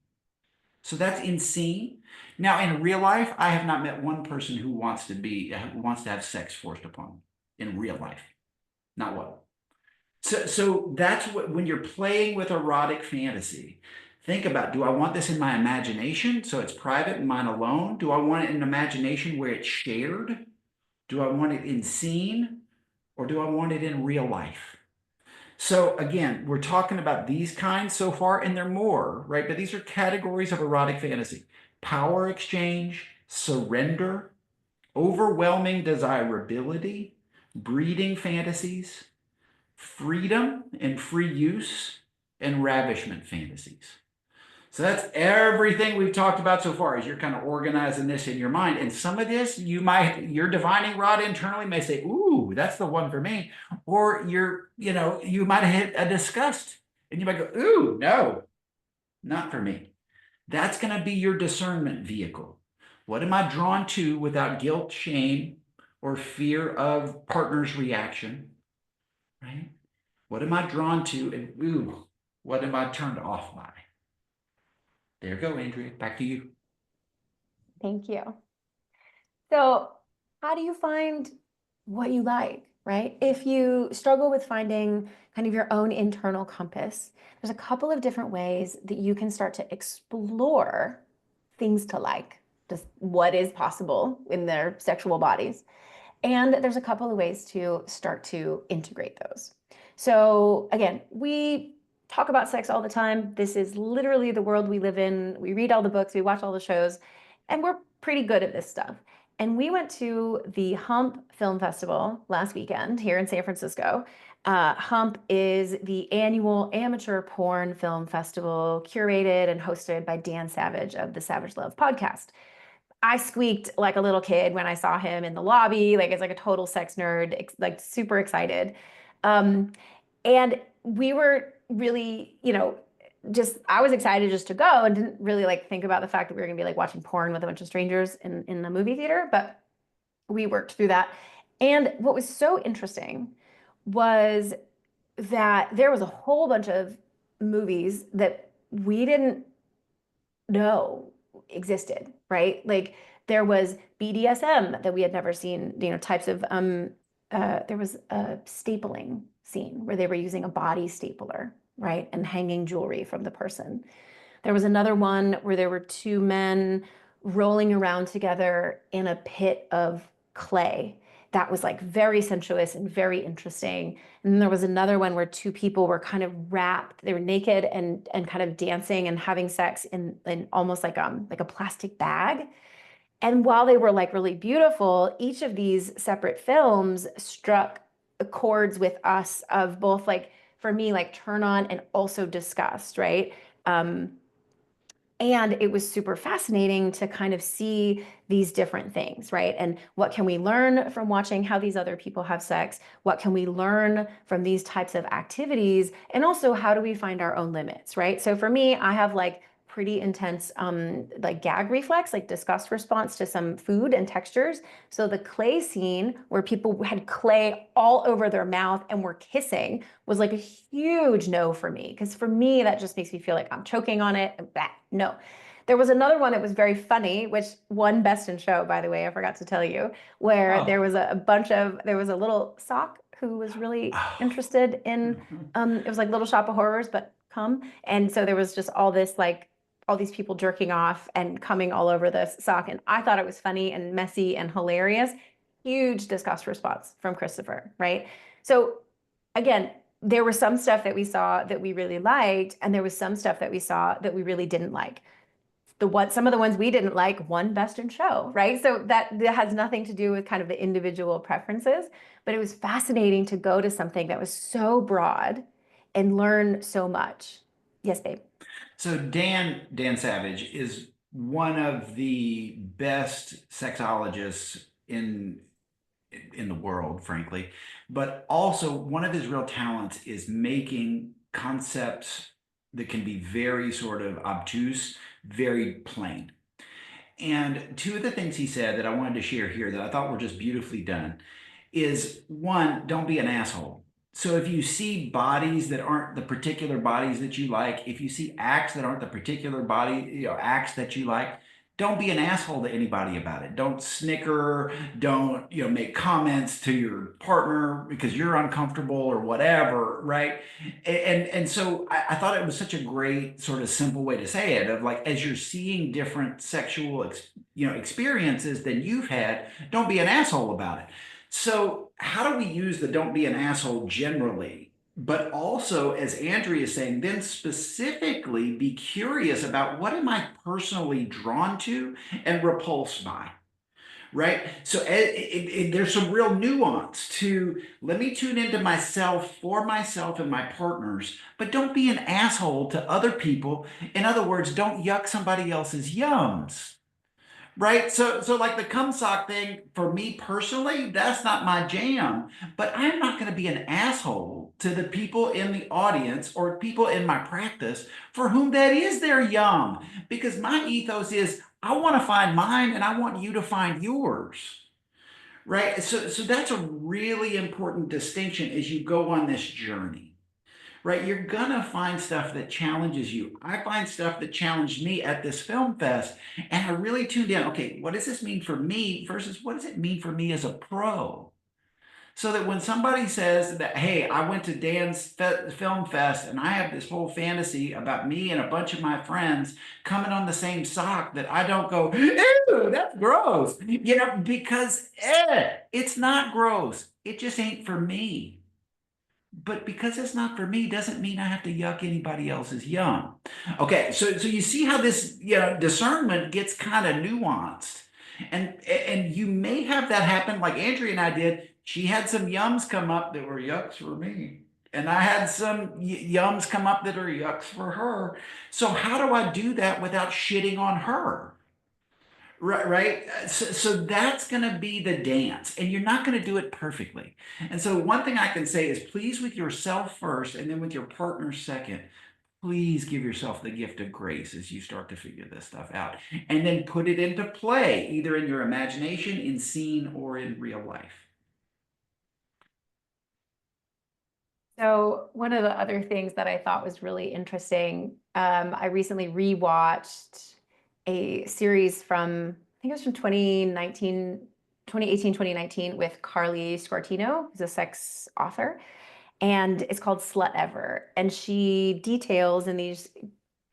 So that's insane. Now, in real life, I have not met one person who wants to have sex forced upon them in real life. Not one. So that's what when you're playing with erotic fantasy, think about, do I want this in my imagination so it's private and mine alone? Do I want it in imagination where it's shared? Do I want it in scene or do I want it in real life? So again, we're talking about these kinds so far, and there are more, right? But these are categories of erotic fantasy: power exchange, surrender, overwhelming desirability, breeding fantasies, freedom and free use, and ravishment fantasies. So that's everything we've talked about so far as you're kind of organizing this in your mind. And some of this your divining rod internally may say, ooh, that's the one for me. Or you might have hit a disgust and you might go, ooh, no, not for me. That's going to be your discernment vehicle. What am I drawn to without guilt, shame, or fear of partner's reaction, right? What am I drawn to? And ooh, what am I turned off by? There you go, Andrea. Back to you. Thank you. So, how do you find what you like, right? If you struggle with finding kind of your own internal compass, there's a couple of different ways that you can start to explore things to like, just what is possible in their sexual bodies. And there's a couple of ways to start to integrate those. So, again, we talk about sex all the time. This is literally the world we live in. We read all the books, we watch all the shows, and we're pretty good at this stuff. And we went to the Hump Film Festival last weekend here in San Francisco. Hump is the annual amateur porn film festival curated and hosted by Dan Savage of the Savage Love podcast. I squeaked like a little kid when I saw him in the lobby, like it's like a total sex nerd, like super excited. Um, and we were really, just I was excited just to go and didn't really like think about the fact that we were gonna be like watching porn with a bunch of strangers in the movie theater, but we worked through that. And what was so interesting was that there was a whole bunch of movies that we didn't know existed, right? Like there was BDSM that we had never seen, types of there was a stapling scene where they were using a body stapler, right? And hanging jewelry from the person. There was another one where there were two men rolling around together in a pit of clay. That was like very sensuous and very interesting. And then there was another one where two people were kind of wrapped, they were naked and kind of dancing and having sex in almost like a plastic bag. And while they were like really beautiful, each of these separate films struck chords with us of both like for me like turn on and also disgust, right? And it was super fascinating to kind of see these different things, right? And what can we learn from watching how these other people have sex? What can we learn from these types of activities? And also, how do we find our own limits, right? So for me, I have like pretty intense like gag reflex, like disgust response to some food and textures. So the clay scene where people had clay all over their mouth and were kissing was like a huge no for me. Because for me, that just makes me feel like I'm choking on it. No. There was another one that was very funny, which won Best in Show, by the way, I forgot to tell you, where there Oh, was there was a little sock who was really oh. interested in, it was like Little Shop of Horrors, but come. And so there was just all this like all these people jerking off and coming all over this sock. And I thought it was funny and messy and hilarious. Huge disgust response from Christopher, right? So again, there was some stuff that we saw that we really liked, and there was some stuff that we saw that we really didn't like. Some of the ones we didn't like won best in show, right? So that has nothing to do with kind of the individual preferences, but it was fascinating to go to something that was so broad and learn so much. Yes, babe. So Dan Savage is one of the best sexologists in the world, frankly. But also one of his real talents is making concepts that can be very sort of obtuse, very plain. And two of the things he said that I wanted to share here that I thought were just beautifully done is one, don't be an asshole. So if you see bodies that aren't the particular bodies that you like, if you see acts that aren't the particular acts that you like, don't be an asshole to anybody about it. Don't snicker, don't, make comments to your partner because you're uncomfortable or whatever, right? And so I thought it was such a great sort of simple way to say it of like as you're seeing different sexual experiences than you've had, don't be an asshole about it. So, how do we use the don't be an asshole generally? But also, as Andrea is saying, then specifically be curious about what am I personally drawn to and repulsed by, right? So, there's some real nuance to let me tune into myself for myself and my partners, but don't be an asshole to other people. In other words, don't yuck somebody else's yums. Right. So like the cum sock thing, for me personally, that's not my jam. But I'm not going to be an asshole to the people in the audience or people in my practice for whom that is their yum. Because my ethos is I want to find mine and I want you to find yours. Right. So that's a really important distinction as you go on this journey, right? You're gonna find stuff that challenges you. I find stuff that challenged me at this film fest, and I really tuned in. Okay, what does this mean for me versus what does it mean for me as a pro? So that when somebody says that, hey, I went to Film Fest and I have this whole fantasy about me and a bunch of my friends coming on the same sock, that I don't go, ew, that's gross, because it's not gross. It just ain't for me. But because it's not for me doesn't mean I have to yuck anybody else's yum. Okay, so you see how this discernment gets kind of nuanced, and you may have that happen like Andrea and I did. She had some yums come up that were yucks for me, and I had some yums come up that are yucks for her. So how do I do that without shitting on her? Right, right. So that's going to be the dance, and you're not going to do it perfectly. And so, one thing I can say is please with yourself first, and then with your partner second. Please give yourself the gift of grace as you start to figure this stuff out, and then put it into play, either in your imagination, in scene, or in real life. So one of the other things that I thought was really interesting, I recently rewatched a series from, I think it was from 2018, 2019 with Carly Scartino, who's a sex author, and it's called Slut Ever. And she details in these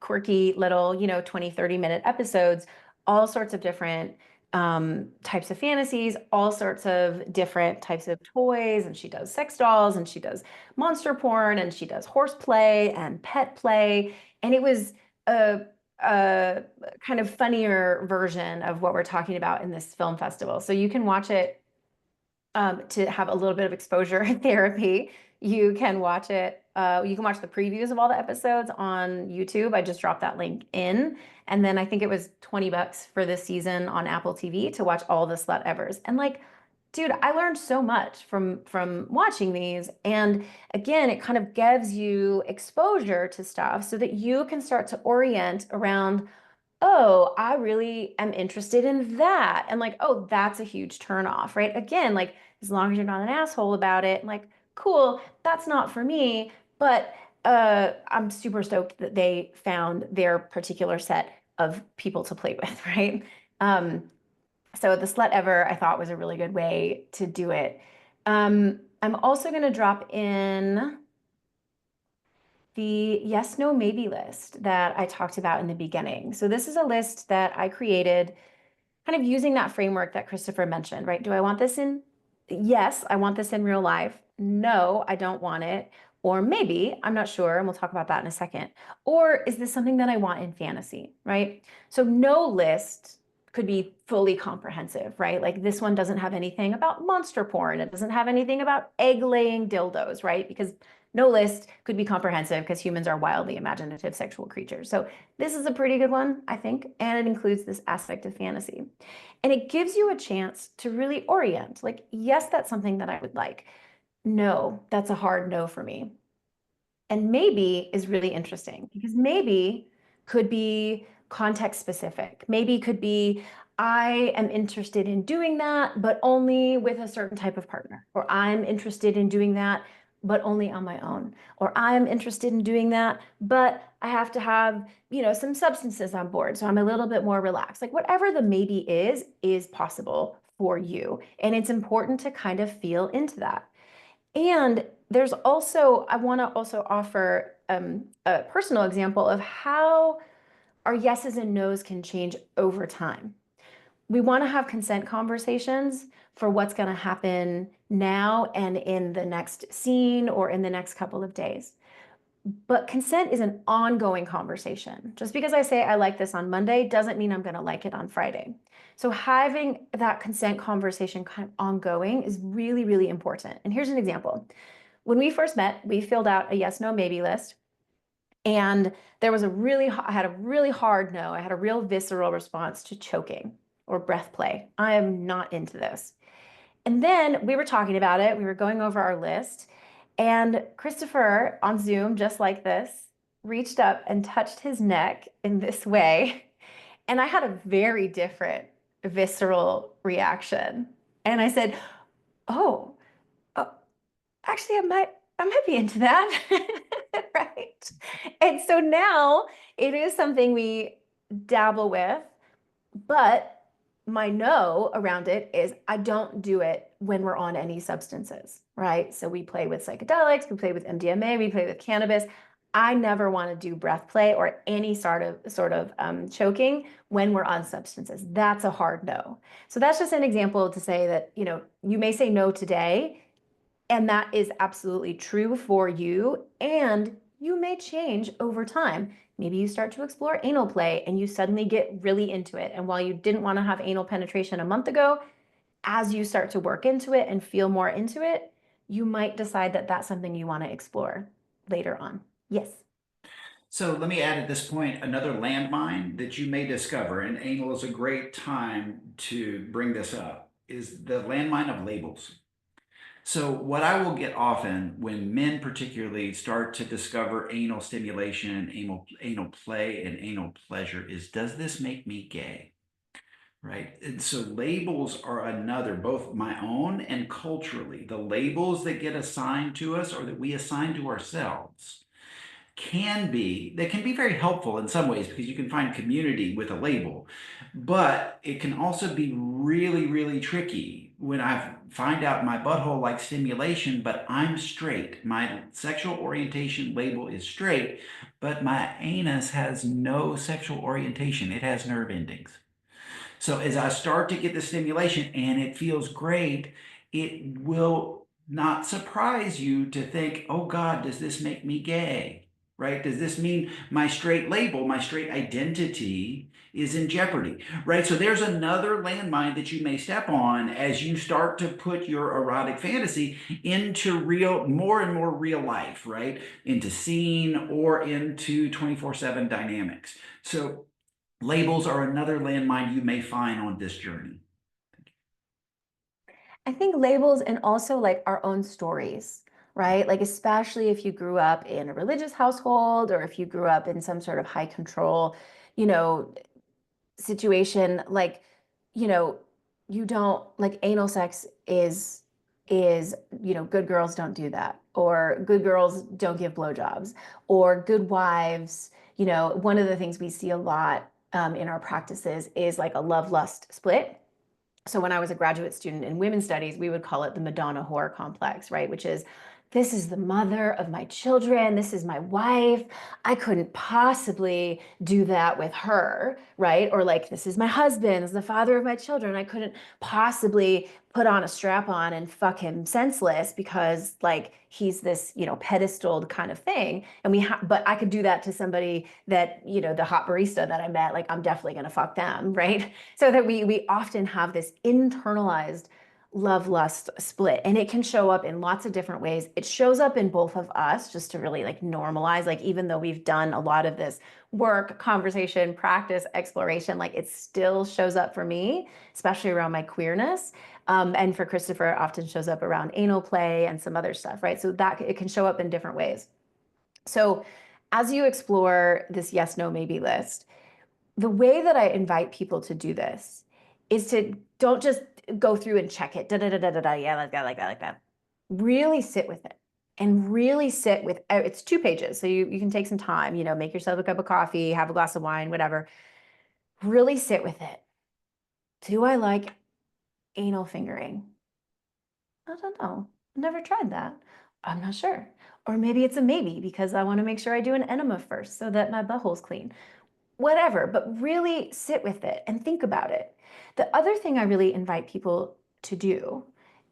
quirky little, 20, 30-minute episodes, all sorts of different types of fantasies, all sorts of different types of toys. And she does sex dolls and she does monster porn and she does horseplay and pet play. And it was a kind of funnier version of what we're talking about in this film festival. So you can watch it to have a little bit of exposure therapy. You can watch it. You can watch the previews of all the episodes on YouTube. I just dropped that link in. And then I think it was $20 for this season on Apple TV to watch all the Slut Evers. And like, dude, I learned so much from watching these. And again, it kind of gives you exposure to stuff so that you can start to orient around, oh, I really am interested in that. And like, oh, that's a huge turn off, right? Again, like as long as you're not an asshole about it, like, cool, that's not for me. But I'm super stoked that they found their particular set of people to play with, right? Um, so the Slut Ever I thought was a really good way to do it. I'm also going to drop in the yes, no, maybe list that I talked about in the beginning. So this is a list that I created kind of using that framework that Christopher mentioned, right? Do I want this in? Yes, I want this in real life. No, I don't want it. Or maybe, I'm not sure, and we'll talk about that in a second. Or is this something that I want in fantasy, right? So no list could be fully comprehensive, right? Like this one doesn't have anything about monster porn. It doesn't have anything about egg-laying dildos, right? Because no list could be comprehensive because humans are wildly imaginative sexual creatures. So this is a pretty good one, I think, and it includes this aspect of fantasy. And it gives you a chance to really orient. Like, yes, that's something that I would like. No, that's a hard no for me. And maybe is really interesting because maybe could be context specific. Maybe could be, I am interested in doing that, but only with a certain type of partner. Or I'm interested in doing that, but only on my own. Or I'm interested in doing that, but I have to have, some substances on board. So I'm a little bit more relaxed. Like whatever the maybe is possible for you. And it's important to kind of feel into that. And there's also, I want to also offer a personal example of how our yeses and nos can change over time. We want to have consent conversations for what's going to happen now and in the next scene or in the next couple of days. But consent is an ongoing conversation. Just because I say I like this on Monday doesn't mean I'm going to like it on Friday. So having that consent conversation kind of ongoing is really, really important. And here's an example. When we first met, we filled out a yes, no, maybe list. And I had a really hard no. I had a real visceral response to choking or breath play. I am not into this. And then we were talking about it. We were going over our list. And Christopher on Zoom, just like this, reached up and touched his neck in this way. And I had a very different visceral reaction. And I said, oh, oh actually, I might be into that. Right. And so now it is something we dabble with, but my no around it is I don't do it when we're on any substances, right? So we play with psychedelics, we play with MDMA, we play with cannabis. I never want to do breath play or any sort of choking when we're on substances. That's a hard no. So that's just an example to say that, you may say no today, and that is absolutely true for you. And you may change over time. Maybe you start to explore anal play and you suddenly get really into it. And while you didn't want to have anal penetration a month ago, as you start to work into it and feel more into it, you might decide that that's something you want to explore later on. Yes. So let me add at this point another landmine that you may discover, and anal is a great time to bring this up, is the landmine of labels. So what I will get often when men particularly start to discover anal stimulation, anal play, and anal pleasure is, does this make me gay? Right. And so labels are another, both my own and culturally, the labels that get assigned to us or that we assign to ourselves they can be very helpful in some ways because you can find community with a label, but it can also be really, really tricky when I find out my butthole likes stimulation, but I'm straight. My sexual orientation label is straight, but my anus has no sexual orientation. It has nerve endings. So as I start to get the stimulation and it feels great, it will not surprise you to think, oh God, does this make me gay? Right? Does this mean my straight label, my straight identity is in jeopardy? Right? So there's another landmine that you may step on as you start to put your erotic fantasy into more and more real life, right? Into scene or into 24/7 dynamics. So labels are another landmine you may find on this journey. I think labels and also like our own stories, right? Like, especially if you grew up in a religious household or if you grew up in some sort of high control, you know, situation, like, you know, you don't like anal sex is, good girls don't do that, or good girls don't give blowjobs, or good wives. One of the things we see a lot in our practices is like a love lust split. So when I was a graduate student in women's studies, we would call it the Madonna whore complex, right? Which is this is the mother of my children. This is my wife. I couldn't possibly do that with her, right? Or like, this is my husband, this is the father of my children. I couldn't possibly put on a strap on and fuck him senseless because like he's this, pedestaled kind of thing. And but I could do that to somebody that, the hot barista that I met, like I'm definitely going to fuck them, right? So that we often have this internalized love lust split, and it can show up in lots of different ways. It shows up in both of us, just to really like normalize, like even though we've done a lot of this work, conversation, practice, exploration, like it still shows up for me, especially around my queerness. And for Christopher, it often shows up around anal play and some other stuff, right? So that it can show up in different ways. So as you explore this yes, no, maybe list, the way that I invite people to do this is to don't just go through and check it. Da da da da da da. Yeah, like that, like that, like that. Really sit with it, and really sit with. It's 2 pages, so you can take some time. Make yourself a cup of coffee, have a glass of wine, whatever. Really sit with it. Do I like anal fingering? I don't know. Never tried that. I'm not sure. Or maybe it's a maybe because I want to make sure I do an enema first so that my butthole's clean. Whatever, but really sit with it and think about it. The other thing I really invite people to do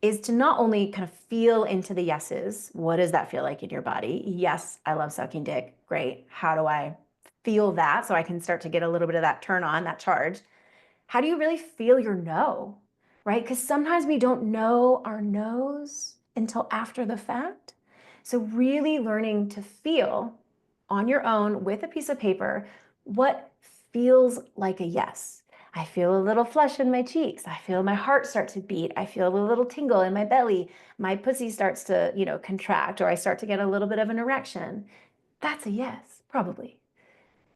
is to not only kind of feel into the yeses. What does that feel like in your body? Yes, I love sucking dick. Great. How do I feel that so I can start to get a little bit of that turn on, that charge? How do you really feel your no? Right? Because sometimes we don't know our no's until after the fact. So, really learning to feel on your own with a piece of paper what feels like a yes. I feel a little flush in my cheeks. I feel my heart start to beat. I feel a little tingle in my belly. My pussy starts to, contract, or I start to get a little bit of an erection. That's a yes, probably.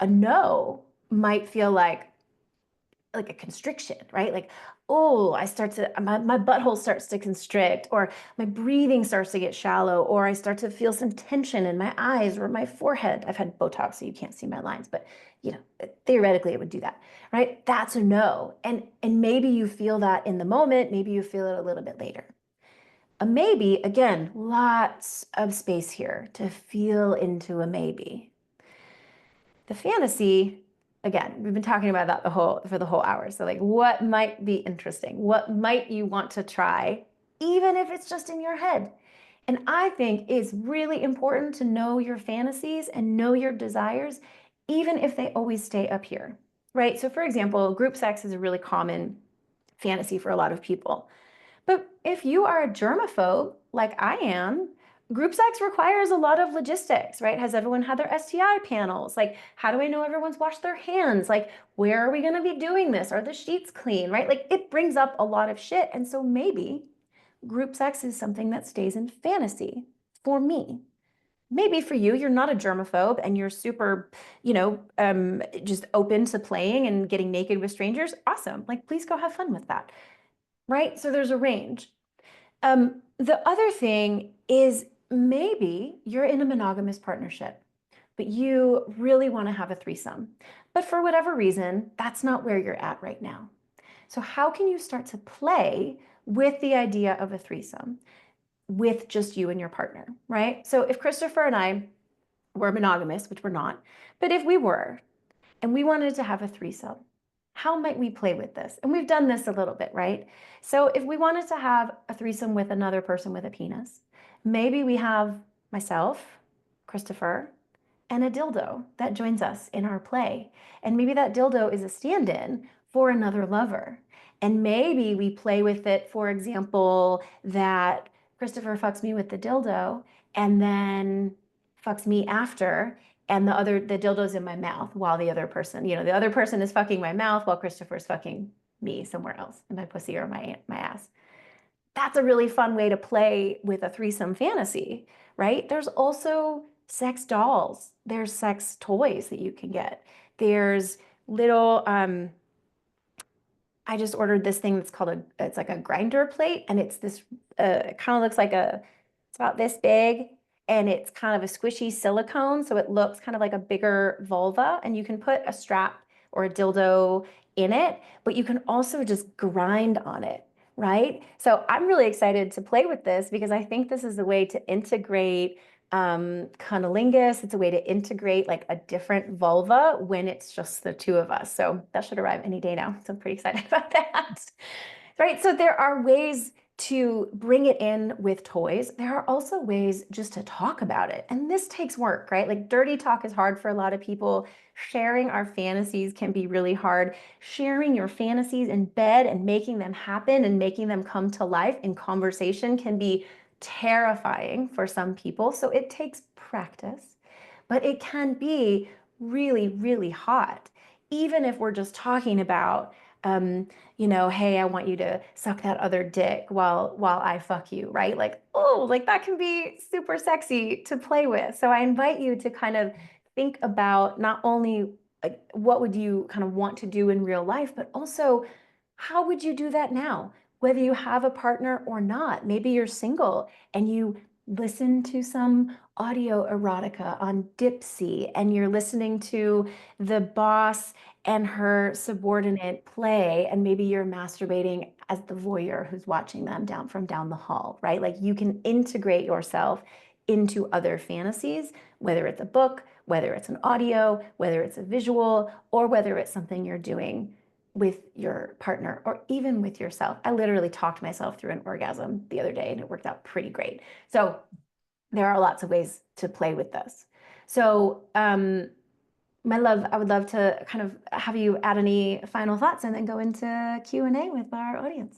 A no might feel like a constriction, right? Like, oh, my butthole starts to constrict, or my breathing starts to get shallow, or I start to feel some tension in my eyes or my forehead. I've had Botox, so you can't see my lines, but theoretically it would do that, right? That's a no. And maybe you feel that in the moment, maybe you feel it a little bit later. A maybe, again, lots of space here to feel into a maybe. The fantasy, again, we've been talking about that for the whole hour. So like what might be interesting? What might you want to try, even if it's just in your head? And I think it's really important to know your fantasies and know your desires, even if they always stay up here, right? So for example, group sex is a really common fantasy for a lot of people. But if you are a germaphobe, like I am, group sex requires a lot of logistics, right? Has everyone had their STI panels? Like, how do I know everyone's washed their hands? Like, where are we going to be doing this? Are the sheets clean, right? Like, it brings up a lot of shit. And so maybe group sex is something that stays in fantasy for me. Maybe for you, you're not a germaphobe and you're super, just open to playing and getting naked with strangers. Awesome. Like, please go have fun with that, right? So there's a range. The other thing is maybe you're in a monogamous partnership, but you really want to have a threesome. But for whatever reason, that's not where you're at right now. So, how can you start to play with the idea of a threesome with just you and your partner, right? So, if Christopher and I were monogamous, which we're not, but if we were, and we wanted to have a threesome, how might we play with this? And we've done this a little bit, right? So if we wanted to have a threesome with another person with a penis, maybe we have myself, Christopher, and a dildo that joins us in our play. And maybe that dildo is a stand-in for another lover. And maybe we play with it, for example, that Christopher fucks me with the dildo and then fucks me after, and the dildo's in my mouth while the other person is fucking my mouth while Christopher's fucking me somewhere else in my pussy or my ass. That's a really fun way to play with a threesome fantasy, right? There's also sex dolls. There's sex toys that you can get. There's little I just ordered this thing that's called it's like a grinder plate, and it's this it kind of looks like it's about this big, and it's kind of a squishy silicone, so it looks kind of like a bigger vulva, and you can put a strap or a dildo in it, but you can also just grind on it, right? So I'm really excited to play with this because I think this is a way to integrate cunnilingus. It's a way to integrate like a different vulva when it's just the two of us. So that should arrive any day now. So I'm pretty excited about that. Right. So there are ways to bring it in with toys. There are also ways just to talk about it. And this takes work, right? Like dirty talk is hard for a lot of people. Sharing our fantasies can be really hard. Sharing your fantasies in bed and making them happen and making them come to life in conversation can be terrifying for some people. So it takes practice, but it can be really, really hot. Even if we're just talking about, um, hey, I want you to suck that other dick while I fuck you, right? Like, oh, like that can be super sexy to play with. So I invite you to kind of think about not only like what would you kind of want to do in real life, but also how would you do that now? Whether you have a partner or not. Maybe you're single and you listen to some audio erotica on Dipsy and you're listening to the boss and her subordinate play, and maybe you're masturbating as the voyeur who's watching them down the hall, right? Like you can integrate yourself into other fantasies, whether it's a book, whether it's an audio, whether it's a visual, or whether it's something you're doing with your partner or even with yourself. I literally talked myself through an orgasm the other day and it worked out pretty great. So there are lots of ways to play with this. So, my love, I would love to kind of have you add any final thoughts and then go into Q&A with our audience.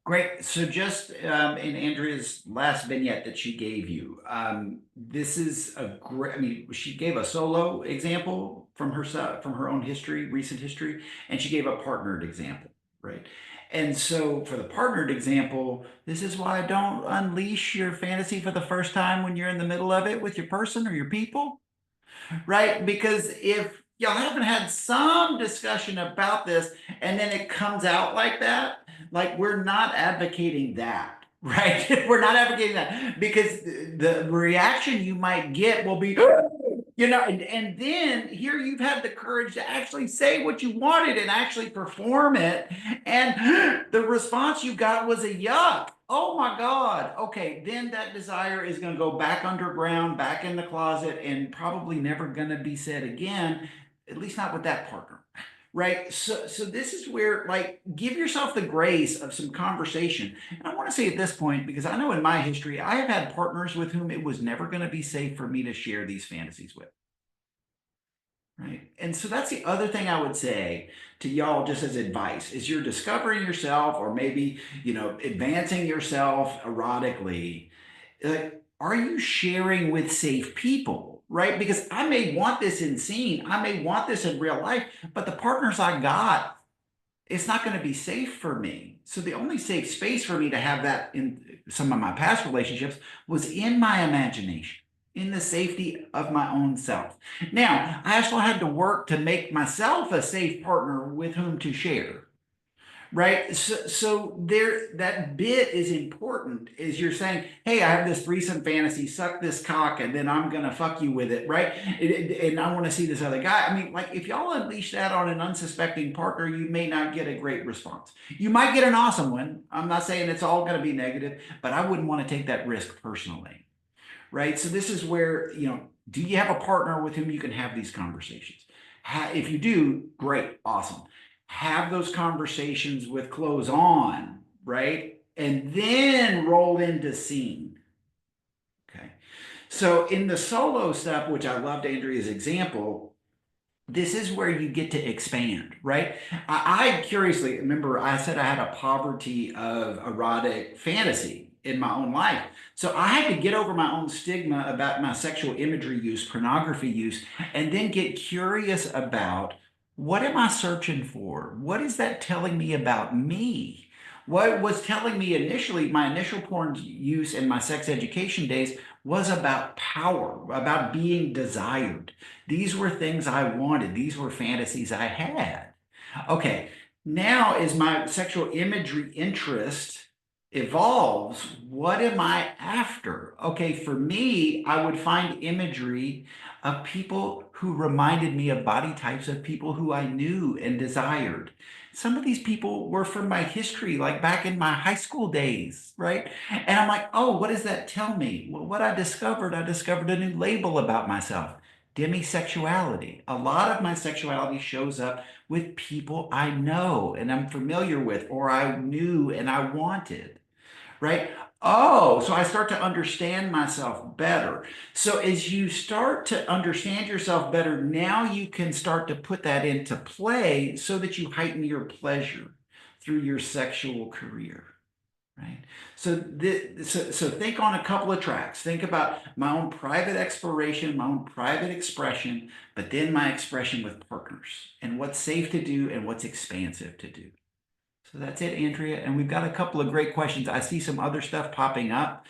Great. So just in Andrea's last vignette that she gave you, this is a great, I mean, she gave a solo example from herself, from her own history, recent history, and she gave a partnered example, right? And so for the partnered example, this is why don't unleash your fantasy for the first time when you're in the middle of it with your person or your people, right? Because if y'all haven't had some discussion about this and then it comes out like that, like we're not advocating that, right? We're not advocating that because the reaction you might get will be, and then here you've had the courage to actually say what you wanted and actually perform it. And the response you got was a yuck. Oh my God. Okay, then that desire is going to go back underground, back in the closet, and probably never going to be said again, at least not with that partner. Right. So this is where, like, give yourself the grace of some conversation. And I want to say at this point, because I know in my history, I have had partners with whom it was never going to be safe for me to share these fantasies with. Right. And so that's the other thing I would say to y'all, just as advice, is you're discovering yourself or maybe, advancing yourself erotically. Are you sharing with safe people? Right. Because I may want this in scene, I may want this in real life, but the partners I got, it's not going to be safe for me. So the only safe space for me to have that in some of my past relationships was in my imagination, in the safety of my own self. Now, I also had to work to make myself a safe partner with whom to share. Right. So there, that bit is important is you're saying, hey, I have this threesome fantasy, suck this cock, and then I'm going to fuck you with it. Right. And I want to see this other guy. I mean, like if y'all unleash that on an unsuspecting partner, you may not get a great response. You might get an awesome one. I'm not saying it's all going to be negative, but I wouldn't want to take that risk personally. Right. So this is where, do you have a partner with whom you can have these conversations? If you do, great, awesome. Have those conversations with clothes on, right? And then roll into scene. Okay. So in the solo stuff, which I loved Andrea's example, this is where you get to expand, right? I curiously remember I said I had a poverty of erotic fantasy in my own life. So I had to get over my own stigma about my sexual imagery use, pornography use, and then get curious about what am I searching for? What is that telling me about me? What was telling me initially, my initial porn use in my sex education days was about power, about being desired. These were things I wanted. These were fantasies I had. Okay, now as my sexual imagery interest evolves, what am I after? Okay, for me, I would find imagery of people who reminded me of body types of people who I knew and desired. Some of these people were from my history, like back in my high school days, right? And I'm like, oh, what does that tell me? Well, what I discovered a new label about myself, demisexuality. A lot of my sexuality shows up with people I know and I'm familiar with, or I knew and I wanted, right? Oh, so I start to understand myself better. So as you start to understand yourself better, now you can start to put that into play so that you heighten your pleasure through your sexual career, right? So think on a couple of tracks. Think about my own private exploration, my own private expression, but then my expression with partners and what's safe to do and what's expansive to do. So that's it, Andrea. And we've got a couple of great questions. I see some other stuff popping up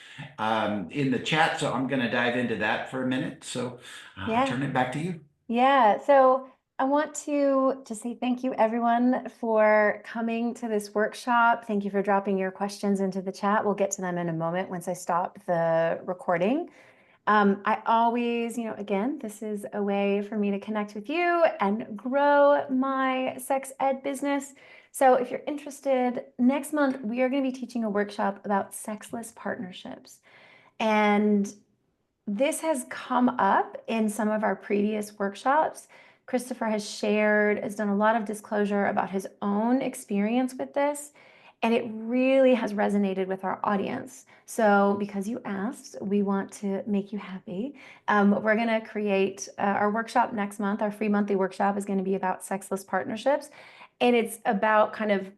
in the chat, so I'm going to dive into that for a minute. So I'll Yeah. turn it back to you. Yeah, so I want to just say thank you everyone for coming to this workshop. Thank you for dropping your questions into the chat. We'll get to them in a moment once I stop the recording. I always, again, this is a way for me to connect with you and grow my sex ed business. So if you're interested, next month we are going to be teaching a workshop about sexless partnerships. And this has come up in some of our previous workshops. Christopher has done a lot of disclosure about his own experience with this, and it really has resonated with our audience. So because you asked, we want to make you happy. We're going to create our workshop next month. Our free monthly workshop is going to be about sexless partnerships, and it's about kind of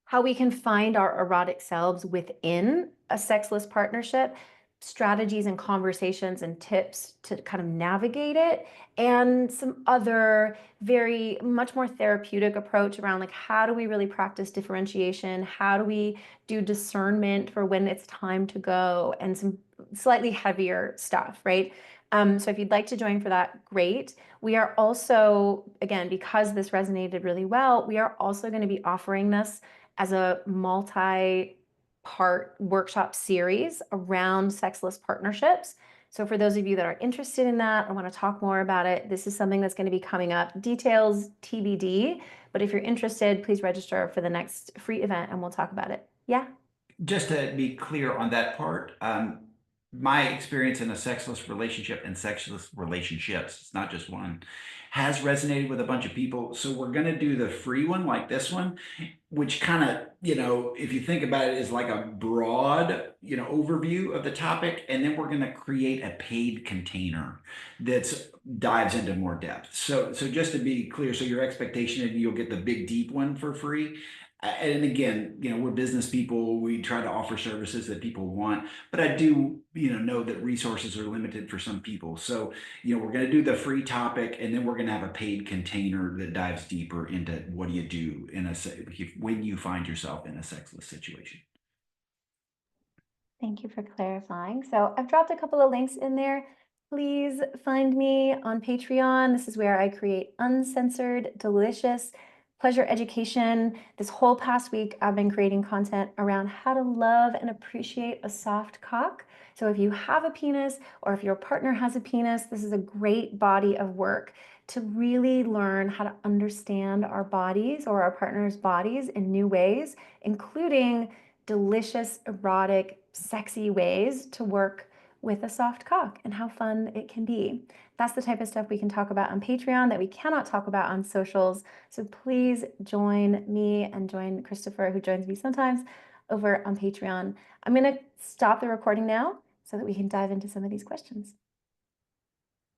how we can find our erotic selves within a sexless partnership, strategies and conversations and tips to kind of navigate it, and some other very much more therapeutic approach around like how do we really practice differentiation, how do we do discernment for when it's time to go, and some slightly heavier stuff, right? So if you'd like to join for that, great. We are also, again, because this resonated really well, we are also going to be offering this as a multi-part workshop series around sexless partnerships. So for those of you that are interested in that or want to talk more about it, this is something that's going to be coming up. Details TBD, but if you're interested, please register for the next free event and we'll talk about it. Yeah. Just to be clear on that part, my experience in a sexless relationship and sexless relationships, it's not just one, has resonated with a bunch of people. So we're going to do the free one like this one, which kind of, if you think about it, is like a broad, overview of the topic. And then we're going to create a paid container that dives into more depth. So just to be clear, so your expectation is you'll get the big deep one for free. And again, we're business people. We try to offer services that people want, but I do, know that resources are limited for some people. So, we're going to do the free topic, and then we're going to have a paid container that dives deeper into what do you do when you find yourself in a sexless situation. Thank you for clarifying. So I've dropped a couple of links in there. Please find me on Patreon. This is where I create uncensored, delicious pleasure education. This whole past week, I've been creating content around how to love and appreciate a soft cock. So if you have a penis or if your partner has a penis, this is a great body of work to really learn how to understand our bodies or our partner's bodies in new ways, including delicious, erotic, sexy ways to work with a soft cock and how fun it can be. That's the type of stuff we can talk about on Patreon that we cannot talk about on socials. So please join me and join Christopher, who joins me sometimes, over on Patreon. I'm going to stop the recording now so that we can dive into some of these questions.